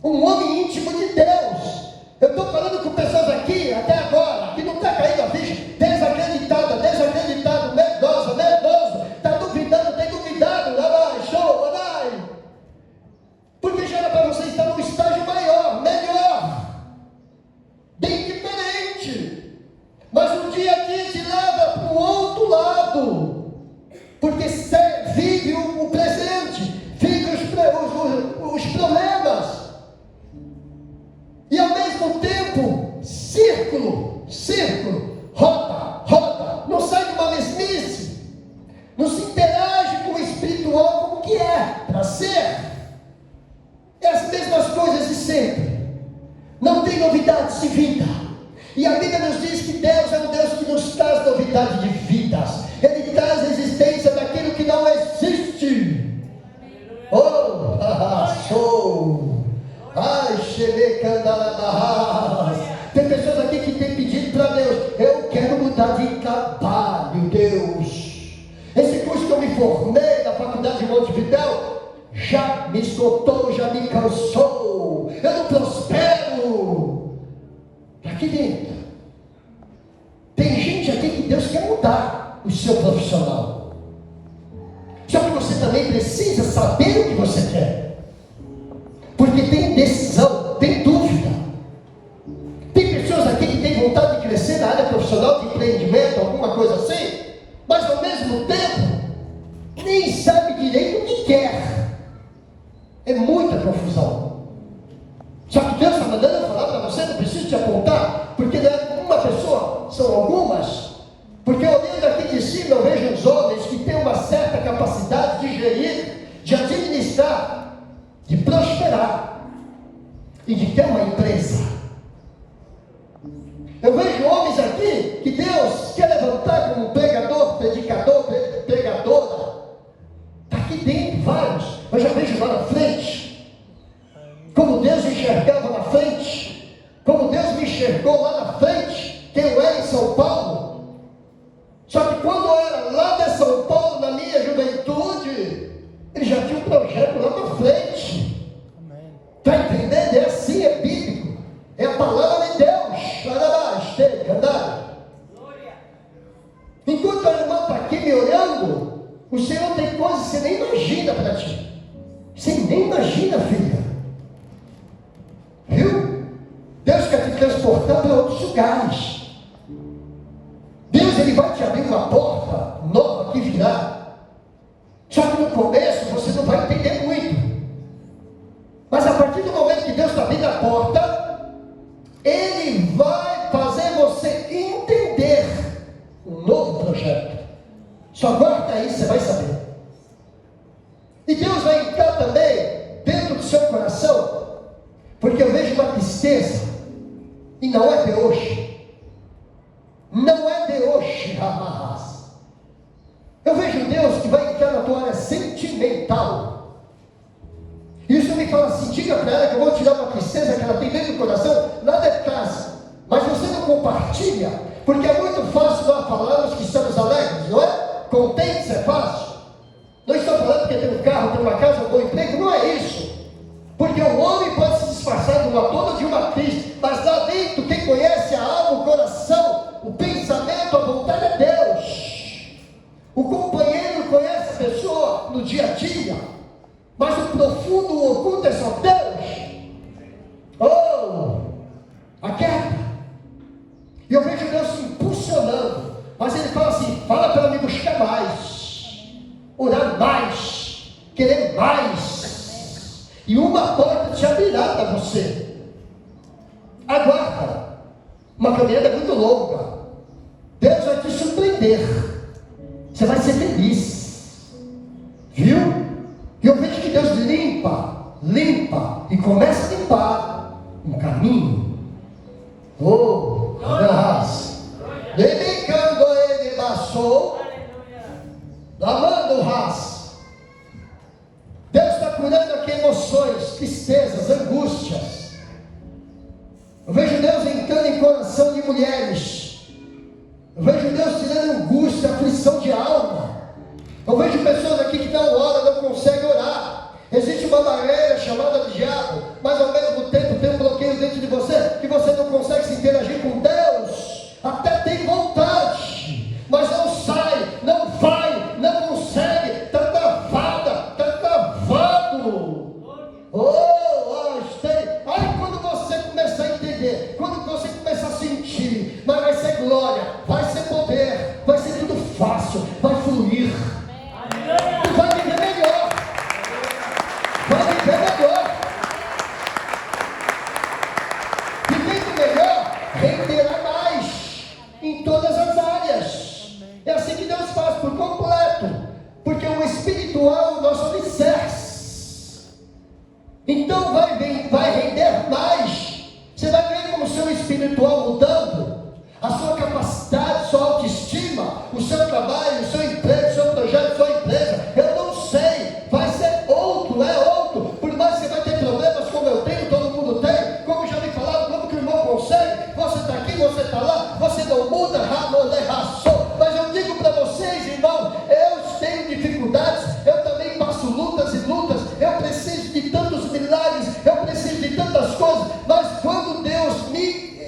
um homem íntimo de Deus. Eu estou falando com pessoas aqui, até agora, que não está caindo a ficha, desacreditada, medroso, está duvidando, tem duvidado, porque já era para você estar num estágio maior, melhor, bem diferente. Mas um dia a dia te leva para o outro lado, porque vive o presente, vive os problemas, e ao mesmo tempo, círculo, roda, não sai de uma mesmice, não se interage com o espiritual como que é, para ser, é as mesmas coisas de sempre, não tem novidades de vida. E a Bíblia nos diz que Deus é um Deus que nos traz novidade de vidas. Ele traz a existência daquilo que não existe. Show! Tem pessoas aqui que têm pedido para Deus, eu quero mudar de trabalho, Deus. Esse curso que eu me formei na faculdade de Montevidéu já me esgotou, já me cansou. Eu não prospero. Aqui dentro tem gente aqui que Deus quer mudar o seu profissional. Só que você também precisa saber o que você quer, porque tem decisão, tem dúvida. Tem pessoas aqui que têm vontade de crescer na área profissional, de empreendimento, alguma coisa assim, mas ao mesmo tempo nem sabe direito o que quer. É muita confusão. Só que Deus está mandando eu falar para você, não preciso te apontar, porque não é uma pessoa, são algumas. Porque olhando aqui de cima, eu vejo os homens que têm uma certa capacidade de gerir, de administrar, de prosperar e de ter uma empresa. Eu vejo homens aqui que Deus quer levantar como pregador, predicador, pregadora. Está aqui dentro, vários. Eu já vejo lá na frente. Como Deus enxergava na frente, como Deus me enxergou lá na frente, que eu era em São Paulo. Só que quando eu era lá de São Paulo, na minha juventude, ele já tinha um projeto lá na frente. Está entendendo? É assim, é bíblico. É a palavra de Deus. Enquanto a irmã está aqui me olhando, o Senhor tem coisas que você nem imagina para ti. Você nem imagina, filha. Viu? Deus quer te transportar para outros lugares. Deus, Ele vai te abrir uma porta nova que virá. Só que no começo você não vai entender muito. Mas a partir do momento que Deus está abrindo a porta, Ele vai fazer você entender um novo projeto. Só guarda aí, você vai saber. E Deus vai entrar também dentro tristeza. E não é de hoje. Não é de hoje, rapaz. Eu vejo Deus que vai entrar na tua área sentimental. E o Senhor me fala assim, diga para ela que eu vou tirar uma tristeza que ela tem dentro do coração, lá de casa. Mas você não compartilha, porque é muito fácil nós falarmos que estamos alegres, não é? Contentes é fácil. Não estou falando porque tem um carro, tem uma casa, um bom emprego, não é isso. Porque o homem pode se disfarçar de uma dor ou de uma crise, mas lá dentro, quem conhece a alma, o coração, o pensamento, a vontade é Deus. O companheiro conhece a pessoa no dia a dia, mas o profundo, o oculto é só Deus. Oh, aquieta. E eu vejo Deus se impulsionando, mas Ele fala assim, fala para me buscar mais, orar mais, querer mais, e uma porta te abrirá para você. Aguarda, uma caminhada muito longa, Deus vai te surpreender, você vai ser feliz, viu? E eu vejo que Deus limpa e começa a limpar um caminho. Oh, graças. Dedicando ele passou, lavando o ras. Deus está curando aqui emoções, tristezas, angústias. Eu vejo Deus entrando em coração de mulheres. Eu vejo Deus tirando angústia, aflição de alma. Eu vejo pessoas aqui que não oram, não conseguem orar. Existe uma barreira chamada diabo, mas ao mesmo tempo tem um bloqueio dentro de você, que você não consegue se interagir com Deus. Até tem vontade, mas não sai, não vai, não consegue, está travada, está travado. Aí quando você começar a entender, quando você começar a sentir, mas vai ser glória, vai ser poder, vai ser tudo fácil, vai fluir. Tu vai viver melhor. Vai viver melhor. Vivendo melhor, renderá mais em todas as áreas. É assim que Deus faz por completo. Porque o espiritual é o nosso alicerce. Então vai render mais. Você vai ver como o seu espiritual mudando. A sua capacidade, sua autoestima, o seu trabalho, o seu emprego, o seu projeto, a sua empresa, eu não sei, vai ser outro, é outro. Por mais que você vai ter problemas como eu tenho, todo mundo tem, como já me falaram, como que o irmão consegue, você está aqui, você está lá, você não muda, mas eu digo para vocês, irmão, eu tenho dificuldades, eu também passo lutas e lutas, eu preciso de tantos milagres, eu preciso de tantas coisas, mas quando Deus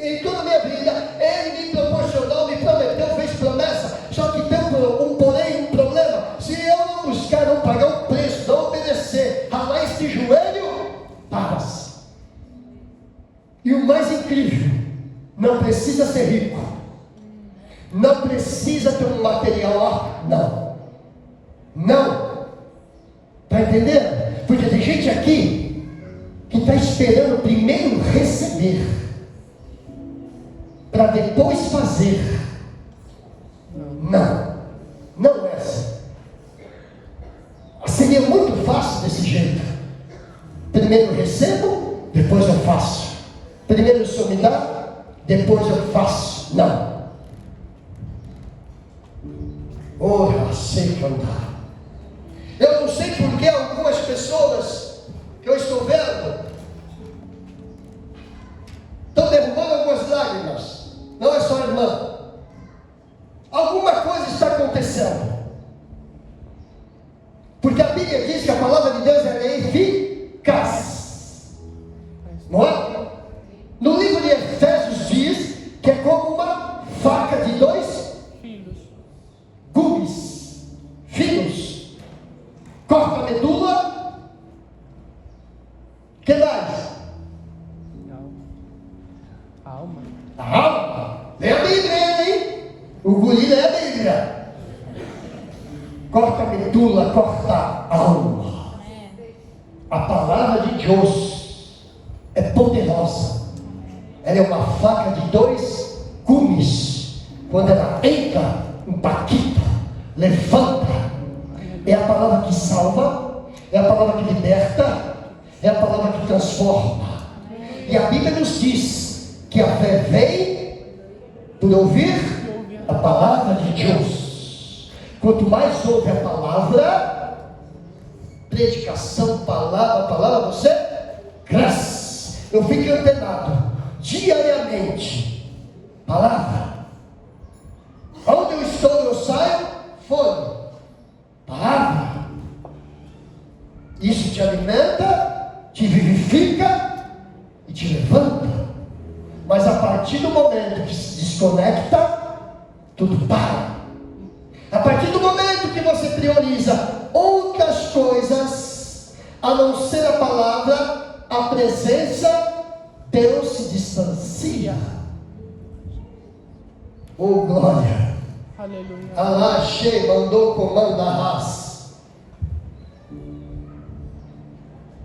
em toda a minha vida, Ele me proporcionou, me prometeu, fez promessa, só que tem um problema, se eu não buscar, não pagar o preço, não obedecer, ralar este joelho, paras. E o mais incrível, não precisa ser rico, não precisa ter um material, não, está entendendo? Porque tem gente aqui, que está esperando primeiro receber, para depois fazer. Não é assim. Seria muito fácil desse jeito. Primeiro recebo, depois eu faço. Primeiro o Senhor me dá, depois eu faço. Não. Ora, sei cantar. Eu não sei porque algumas pessoas que eu estou vendo estão derrubando algumas lágrimas. Não é só a irmã. Alguma coisa está acontecendo. Porque a Bíblia diz que a palavra de Deus é eficaz. Não é? No livro de Efésios diz que é como uma faca de dois gumes. Finos. Corta a medula. Que mais? A alma. Lê a Bíblia, hein? O guri lê a Bíblia. Corta a medula, corta a alma. A palavra de Deus é poderosa. Ela é uma faca de dois gumes. Quando ela entra, empaquita, levanta. É a palavra que salva, é a palavra que liberta, é a palavra que transforma. E a Bíblia nos diz que a fé vem por ouvir a palavra de Deus. Quanto mais ouve a palavra, predicação, palavra, você cresce. Eu fico antenado diariamente. Palavra. Onde eu estou, eu saio, fome. Palavra. Isso te alimenta, te vivifica e te levanta. Mas a partir do momento que se desconecta, tudo para. A partir do momento que você prioriza outras coisas, a não ser a palavra, a presença, Deus se distancia. Oh glória! Aleluia. Allah Shei mandou comando a raça.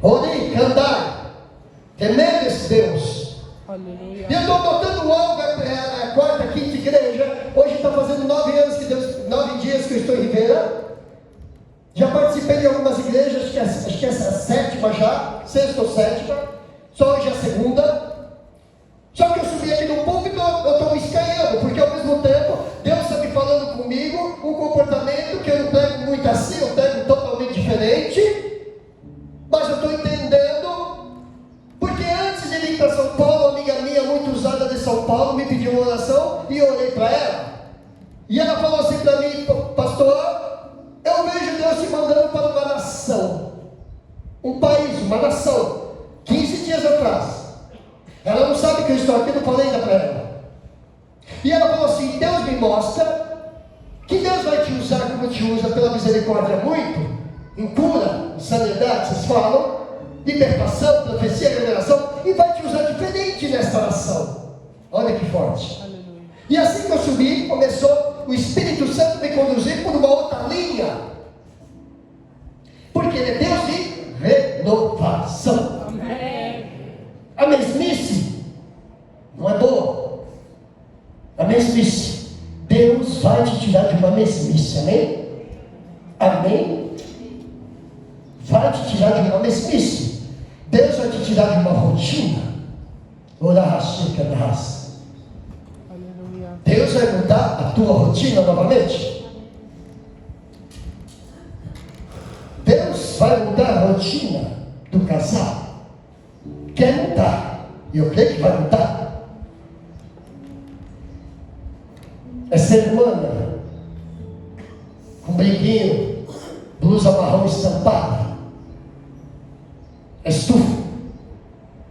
Ori, cantar, temendo esse Deus. Aleluia. E eu estou botando algo, a quarta, quinta igreja. Hoje está fazendo 9 anos que Deus, 9 dias que eu estou em Ribeira. Já participei de algumas igrejas, acho que essa é a sétima já, sexta ou sétima. Só hoje é a segunda. Só que eu subi aqui no púlpito, eu estou me escanhando, porque ao mesmo tempo Deus está me falando comigo um comportamento que eu não pego muito assim, eu pego totalmente diferente. Mas eu estou entendendo, porque antes de vir para São Paulo, uma amiga minha muito usada de São Paulo me pediu uma oração e eu orei para ela. E ela falou assim para mim: pastor, eu vejo Deus te mandando para uma nação, um país, uma nação. 15 dias atrás. Ela não sabe que eu estou aqui, não falei ainda para ela. E ela falou assim: Deus me mostra que Deus vai te usar como te usa pela misericórdia muito, em cura, em sanidade, vocês falam, libertação, profecia, revelação, e vai te usar diferente nesta nação. Olha que forte. Aleluia. E assim que eu subi, começou o Espírito Santo me conduzir por uma outra linha, porque Ele é Deus de renovação. Amém. A mesmice não é boa. A mesmice, Deus vai te tirar de uma mesmice, amém? Amém? Vai te tirar de uma mesmice. Deus vai te tirar de uma rotina. Orar chica da raça. Aleluia. Deus vai mudar a tua rotina novamente. Deus vai mudar a rotina do casal. Quer mudar, e eu creio que vai mudar. Essa irmã com brinquinho, blusa marrom estampada, és tu.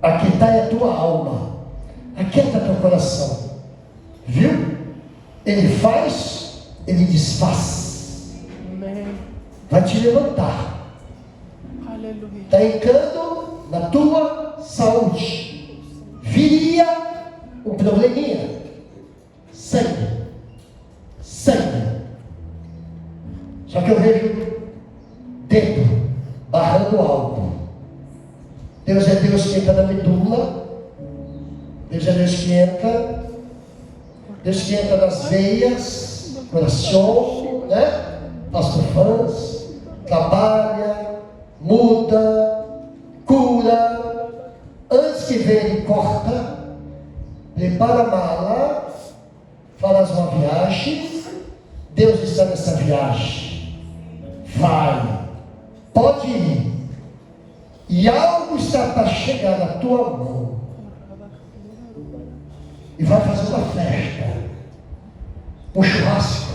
Aquietai a tua alma, aquieta teu coração, viu? Ele faz, ele desfaz. Amém. Vai te levantar. Aleluia. Está entrando na tua saúde. Viria um probleminha. Sangue. Só que eu vejo dedo barrando algo. Deus é Deus que entra na medula. Deus é Deus que entra. Deus que entra nas veias, coração, né? Pastor Fãs, trabalha, muda, cura. Antes que venha, ele corta, prepara a mala, faz uma viagem. Deus está nessa viagem. Vai, pode ir. E algo está para chegar na tua mão. E vai fazer uma festa, um churrasco.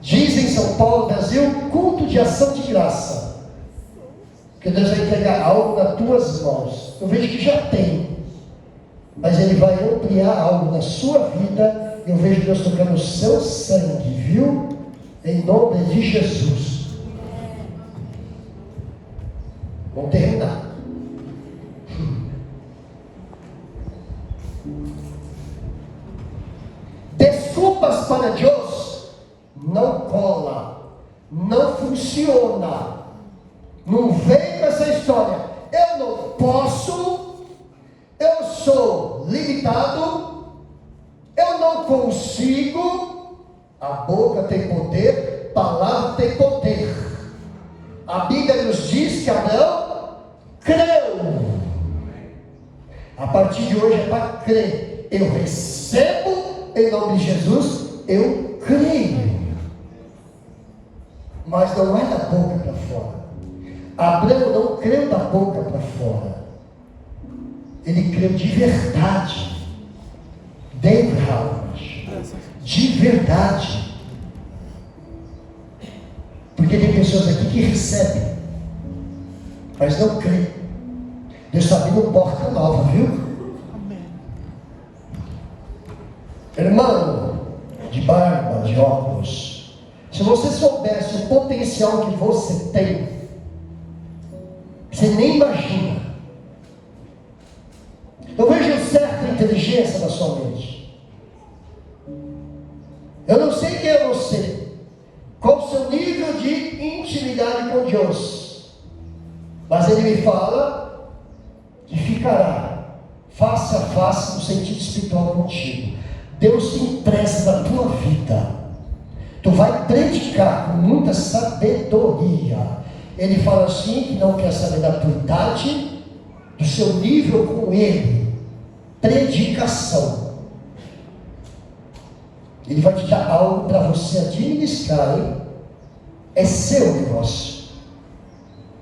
Diz em São Paulo, Brasil, culto de ação de graça. Que Deus vai entregar algo nas tuas mãos. Eu vejo que já tem, mas Ele vai ampliar algo na sua vida. Eu vejo Deus tocando o seu sangue, viu? Em nome de Jesus. Vamos terminar. Desculpas para Deus não cola, não funciona. Não vem com essa história. Eu não posso, eu sou limitado, eu não consigo. A boca tem poder, palavra tem poder. A Bíblia nos diz que Abraão creu partir de hoje é para crer. Eu recebo em nome de Jesus, eu creio. Mas não é da boca para fora. Abraão não creu da boca para fora. Ele creu de verdade. Dentro da alma. De verdade. Porque tem pessoas aqui que recebem, mas não creem. Deus está abrindo porta nova, viu? Amém. Irmão, de barba, de óculos, se você soubesse o potencial que você tem, você nem imagina. Eu vejo certa inteligência na sua mente. Eu não sei quem é você, qual o seu nível de intimidade com Deus, mas Ele me fala que ficará face a face no sentido espiritual contigo. Deus se interessa da tua vida. Tu vai predicar com muita sabedoria. Ele fala assim que não quer saber da tua idade, do seu nível com Ele. Predicação. Ele vai te dar algo para você administrar, hein? É seu negócio.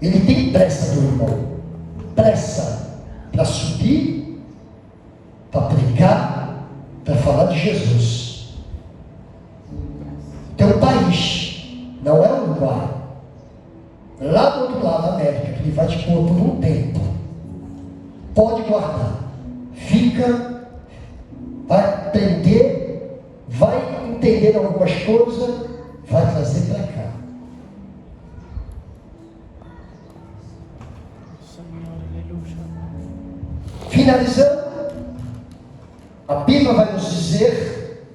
Ele tem pressa do irmão. Pressa para subir, para pregar, para falar de Jesus. Teu país não é um lugar. Lá do outro lado da América, que Ele vai te pôr por um tempo. Pode guardar. Fica, vai aprender, vai entender algumas coisas, vai trazer para cá. Senhor, aleluia. Finalizando, a Bíblia vai nos dizer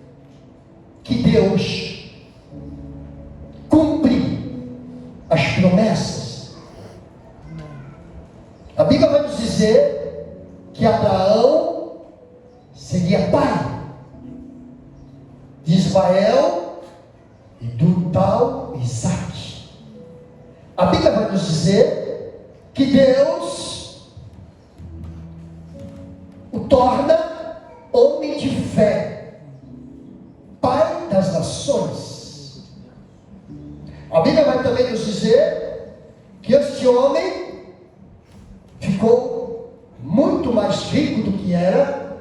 que Deus cumpre as promessas. A Bíblia vai nos dizer que Abraão seria pai de Ismael e do tal Isaac. A Bíblia vai nos dizer que Deus o torna homem de fé, pai das nações. A Bíblia vai também nos dizer que este homem ficou muito mais rico do que era,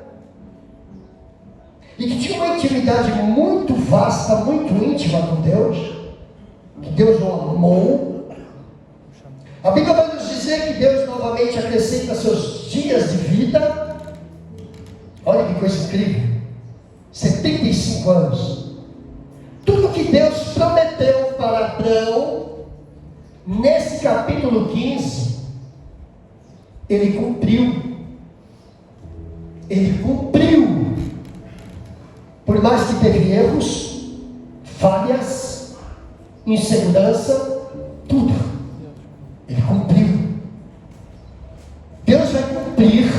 e que tinha uma intimidade muito vasta, muito íntima com Deus, que Deus o amou. A Bíblia vai nos dizer que Deus novamente acrescenta seus dias de vida. Olha que coisa incrível, 75 anos. Tudo que Deus prometeu para Abraão, nesse capítulo 15, Ele cumpriu. Ele cumpriu. Por mais que teve erros, falhas, insegurança, tudo. Ele cumpriu. Deus vai cumprir,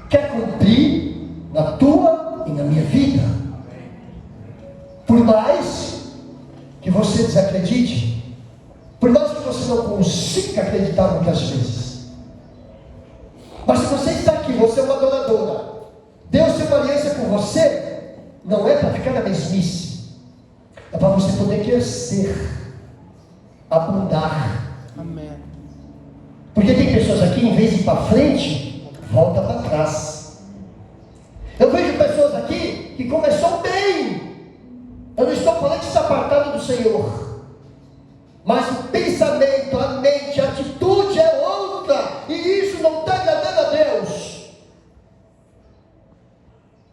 quer cumprir na tua e na minha vida. Por mais que você desacredite, por mais que você não consiga acreditar muitas vezes, mas se você está aqui, você é uma adoradora, Deus tem uma aliança com você, não é para ficar na mesmice, é para você poder crescer, abundar. Amém. Porque tem pessoas aqui, em vez de ir para frente, volta para trás. Eu vejo pessoas aqui que começou bem. Eu não estou falando de se apartado do Senhor, mas o pensamento, a mente, a atitude é outra, e isso não está agradando a Deus,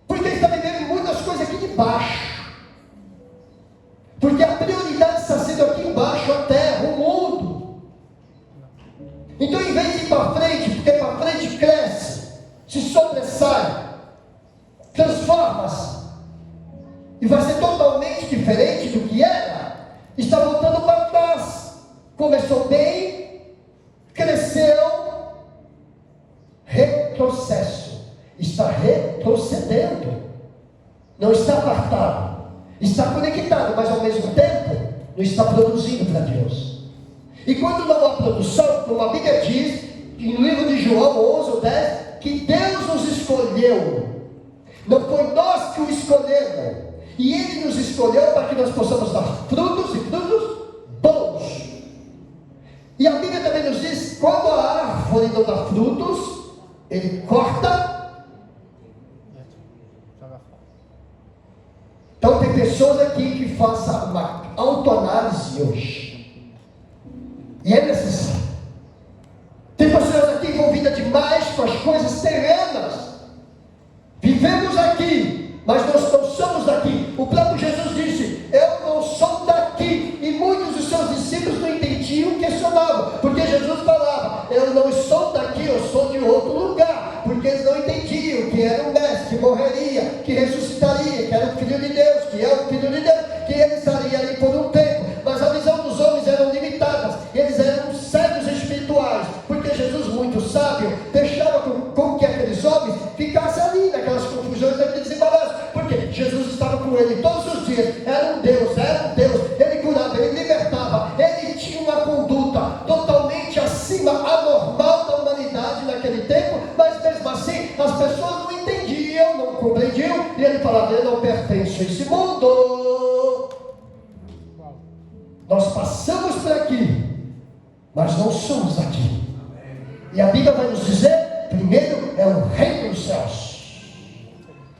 porque ele está vivendo muitas coisas aqui de baixo, porque a prioridade está sendo aqui embaixo, a terra, o mundo. Então, em vez de ir para frente, porque para frente cresce, se sobressai, transforma-se, e vai ser totalmente diferente do que era, está voltando para trás. Começou bem, cresceu, retrocesso, está retrocedendo, não está apartado, está conectado, mas ao mesmo tempo não está produzindo para Deus. E quando não há produção, como a Bíblia diz, no livro de João 11 ou 10, que Deus nos escolheu escolheu. Não foi nós que o escolhemos. E Ele nos escolheu para que nós possamos dar frutos e frutos bons. E a Bíblia também nos diz, quando a árvore não dá frutos, Ele corta. Então tem pessoas aqui que façam uma autoanálise hoje. E é necessário. Tem pessoas aqui envolvidas demais com as coisas terrenas. Vivemos aqui, mas nós não somos daqui. O próprio Jesus disse, eu não sou daqui. E muitos dos seus discípulos não entendiam, questionavam. Porque Jesus falava, eu não sou daqui, eu sou de outro lugar. Porque eles não entendiam que era um mestre, que morreria, que ressuscitaria, que era o Filho de Deus, que é o Filho de Deus, que ele estaria ali por um tempo. Mas a visão dos homens eram limitadas. Eles eram cegos espirituais. Porque Jesus, muito sábio, deixava com que aqueles homens ficassem ali, naquelas confusões, naqueles embaraços. Porque Jesus estava com ele todos os dias. Era um Deus. Ele curava, ele libertava. Ele tinha uma conduta totalmente acima, anormal da humanidade naquele tempo. Mas mesmo assim, as pessoas não entendiam, não compreendiam. E ele falava, eu não pertenço a esse mundo. Nós passamos por aqui, mas não somos aqui. E a Bíblia vai nos dizer, primeiro é o reino dos céus,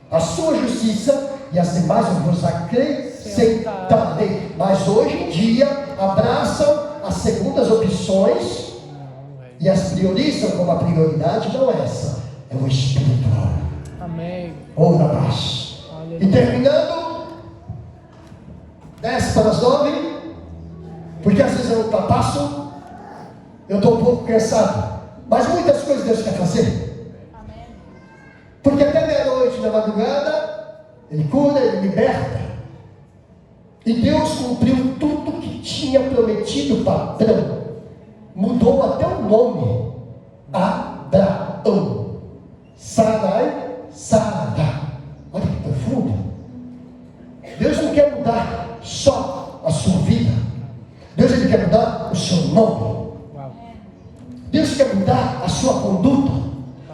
a sua justiça, e as demais eu vos acrescentarei. Mas hoje em dia abraçam as segundas opções e as priorizam como a prioridade não é essa, é o espiritual. Amém. Ou na paz. E terminando, 10 para as 9, porque às vezes eu passo, eu estou um pouco cansado. Mas muitas coisas Deus quer fazer. Amém. Porque até meia-noite na madrugada, Ele cura, Ele liberta. E Deus cumpriu tudo que tinha prometido para Abraão. Mudou até o nome. Abraão. Sarai, Sara. Olha que profundo. Deus não quer mudar só a sua vida. Deus Ele quer mudar o seu nome. Deus quer mudar a sua conduta.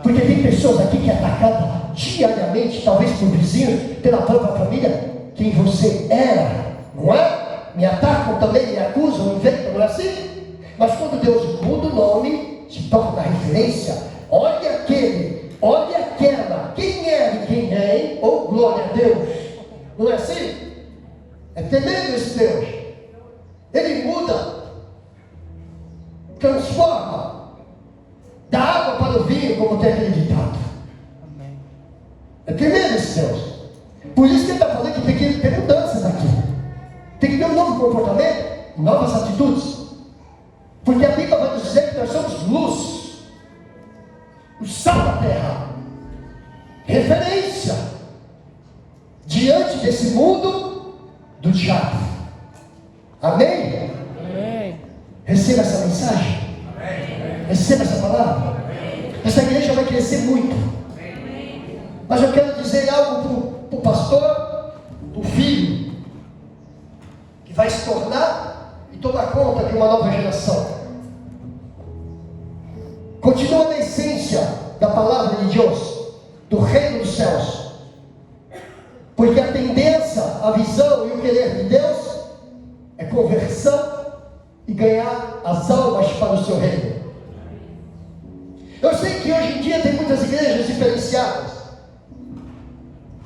Porque tem pessoas aqui que é atacada diariamente, talvez por vizinhos, pela própria família, quem você era, não é? Me atacam também, me acusam, inventam, não é assim? Mas quando Deus muda o nome, se torna referência. Olha aquele, olha aquela, quem é e quem é, ou glória a Deus. Não é assim? É tremendo esse Deus. Ele muda, transforma, da água para o vinho, como tem aquele ditado. Amém. É tremendo esse Deus. Por isso que ele está falando que tem que ter mudanças aqui. Tem que ter um novo comportamento, novas atitudes. Porque a Bíblia vai nos dizer que nós somos luz, o sal da terra, referência diante desse mundo do diabo. Amém? Amém. Receba essa mensagem. Receba essa palavra. Essa igreja vai crescer muito. Mas eu quero dizer algo para o pastor, o filho, que vai se tornar e tomar conta de uma nova geração. Continua na essência da palavra de Deus, do reino dos céus. Porque a tendência, a visão e o querer de Deus é conversão e ganhar as almas para o seu reino. Eu sei que hoje em dia tem muitas igrejas diferenciadas.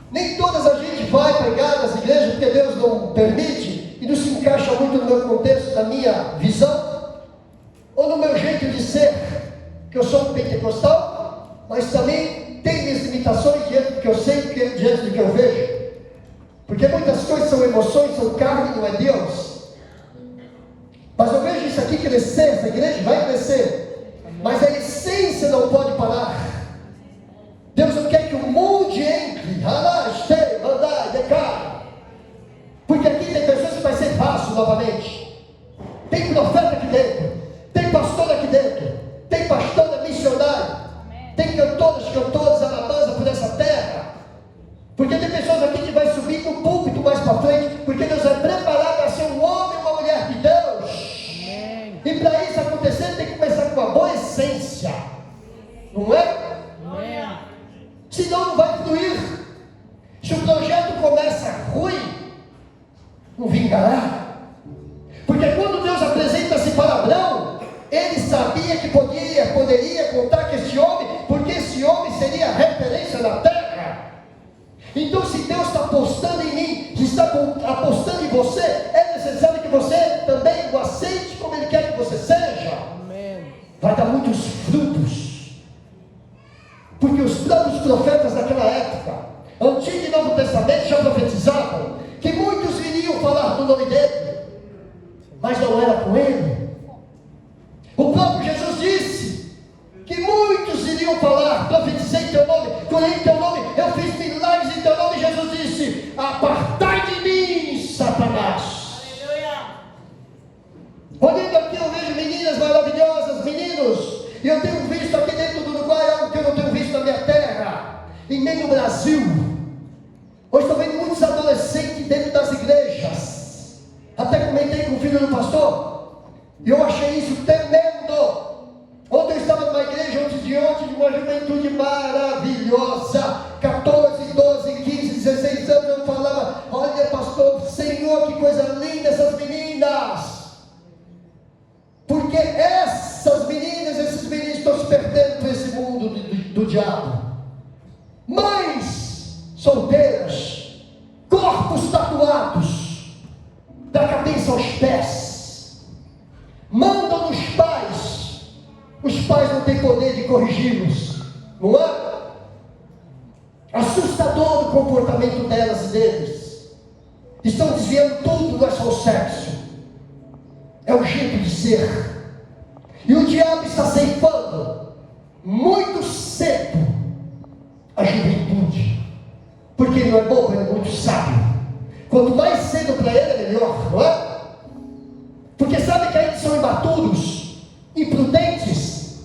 Nem todas a gente vai pregar nas igrejas porque Deus não permite e não se encaixa muito no meu contexto, na minha visão ou no meu jeito de ser, que eu sou um pentecostal, mas também tem minhas limitações diante do que eu sei, diante do que eu vejo. Porque muitas coisas são emoções, são carne, não é Deus. Mas eu vejo isso aqui crescer, essa igreja vai crescer. Mas a essência não pode parar. Deus não quer que o mundo entre, porque aqui tem pessoas que vai ser fácil novamente. Tem profeta aqui dentro, tem pastor aqui dentro, tem pastora missionária, tem cantoras, alabanza por essa terra. Porque tem pessoas aqui que vai subir no púlpito mais para frente, porque Deus vai preparar para ser um homem e uma mulher de Deus. E para isso acontecer tem que começar com uma boa essência, não é? Senão não vai chegará. Porque quando Deus apresenta-se para Abraão, ele sabia que poderia contar com esse homem, porque esse homem seria referência na terra. Então, se Deus está apostando em mim, se está apostando em você, é necessário que você também o aceite como Ele quer que você seja. Amém. Vai dar muitos frutos, porque os próprios profetas daquela época, Antigo e Novo Testamento, já profetizavam que muitos iriam falar do nome dele, mas não era com ele. O próprio Jesus disse que muitos iriam falar: profetizei em teu nome, curei em teu nome, eu fiz milagres em teu nome. Jesus disse: apartai de mim, Satanás. Aleluia. Olhando aqui, eu vejo meninas maravilhosas, meninos, e eu tenho visto aqui dentro do Uruguai algo que eu não tenho visto na minha terra, e nem no Brasil. Hoje estou vendo muitos adolescentes dentro das igrejas. Até comentei com o filho do pastor, e eu achei isso tremendo. Ontem eu estava numa igreja, antes de ontem, de uma juventude maravilhosa, 14, 12, 15, 16 anos. Eu falava: olha, pastor, Senhor, que coisa linda essas meninas. Porque essas meninas, esses meninos estão se perdendo para esse mundo do diabo. Mães solteiras, corpos tatuados, da cabeça aos pés, mandam nos pais, os pais não têm poder de corrigi-los, não é? Assustador o comportamento delas e deles. Estão desviando tudo, não é só o sexo, é o jeito de ser. E o diabo está ceifando muito cedo a juventude, porque ele não é bobo, ele é muito sábio. Quanto mais cedo para ele é melhor, não é? Porque sabe que ainda são imaturos, imprudentes.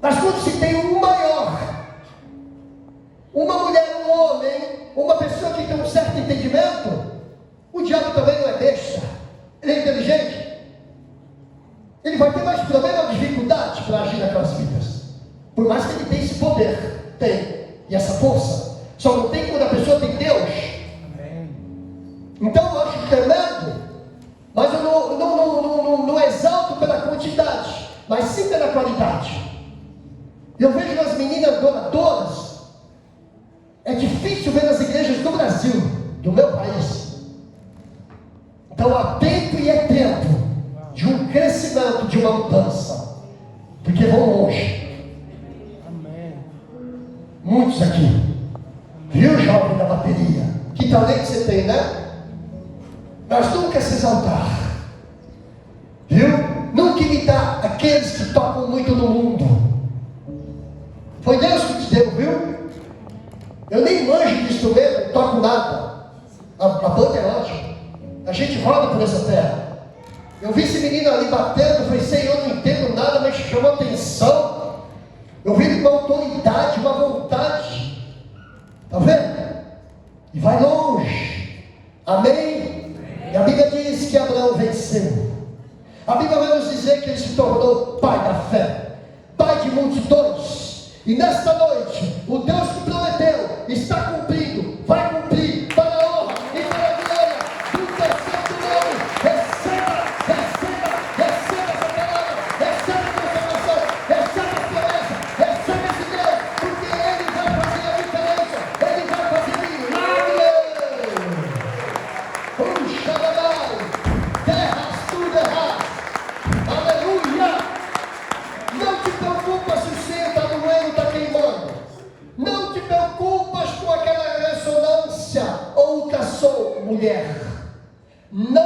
Mas quando se tem um maior, uma mulher, um homem, uma pessoa que tem um certo entendimento, o diabo também não é besta, ele é inteligente. Ele vai ter mais problema ou dificuldade para agir naquelas vidas, por mais que ele tenha esse poder, tem, e essa força. Só não tem quando a pessoa tem Deus. Então eu acho tremendo, mas eu não exalto pela quantidade, mas sim pela qualidade. Eu vejo as meninas doadoras. É difícil ver nas igrejas do Brasil, do meu país. Então há tempo e é tempo de um crescimento, de uma mudança, porque vão longe. Amém. Muitos aqui. Viu, jovem da bateria? Que talento você tem, né? Mas nunca se exaltar, viu? Nunca imitar aqueles que tocam muito no mundo. Foi Deus que te deu, viu? Eu nem manjo de instrumento, não toco nada. A banda é ótima, a gente roda por essa terra. Eu vi esse menino ali batendo, falei: Senhor, eu não entendo nada, mas chamou atenção. Eu vi ele com uma autoridade, uma vontade. Está vendo? E vai longe. Amém? E a Bíblia diz que Abraão venceu. A Bíblia vai nos dizer que ele se tornou pai da fé, pai de multidões. E nesta noite, o Deus que prometeu está cumprindo, vai cumprir, para a honra e para a glória do teu santo nome. Receba essa palavra, receba a transformação, receba a promessa, receba esse Deus, porque Ele vai fazer a diferença, Ele vai fazer milagres. Terras tudo errado. Aleluia. Não te preocupa se o Senhor está doendo, está queimando. Não te preocupas com aquela ressonância ou ultrassom, mulher. Não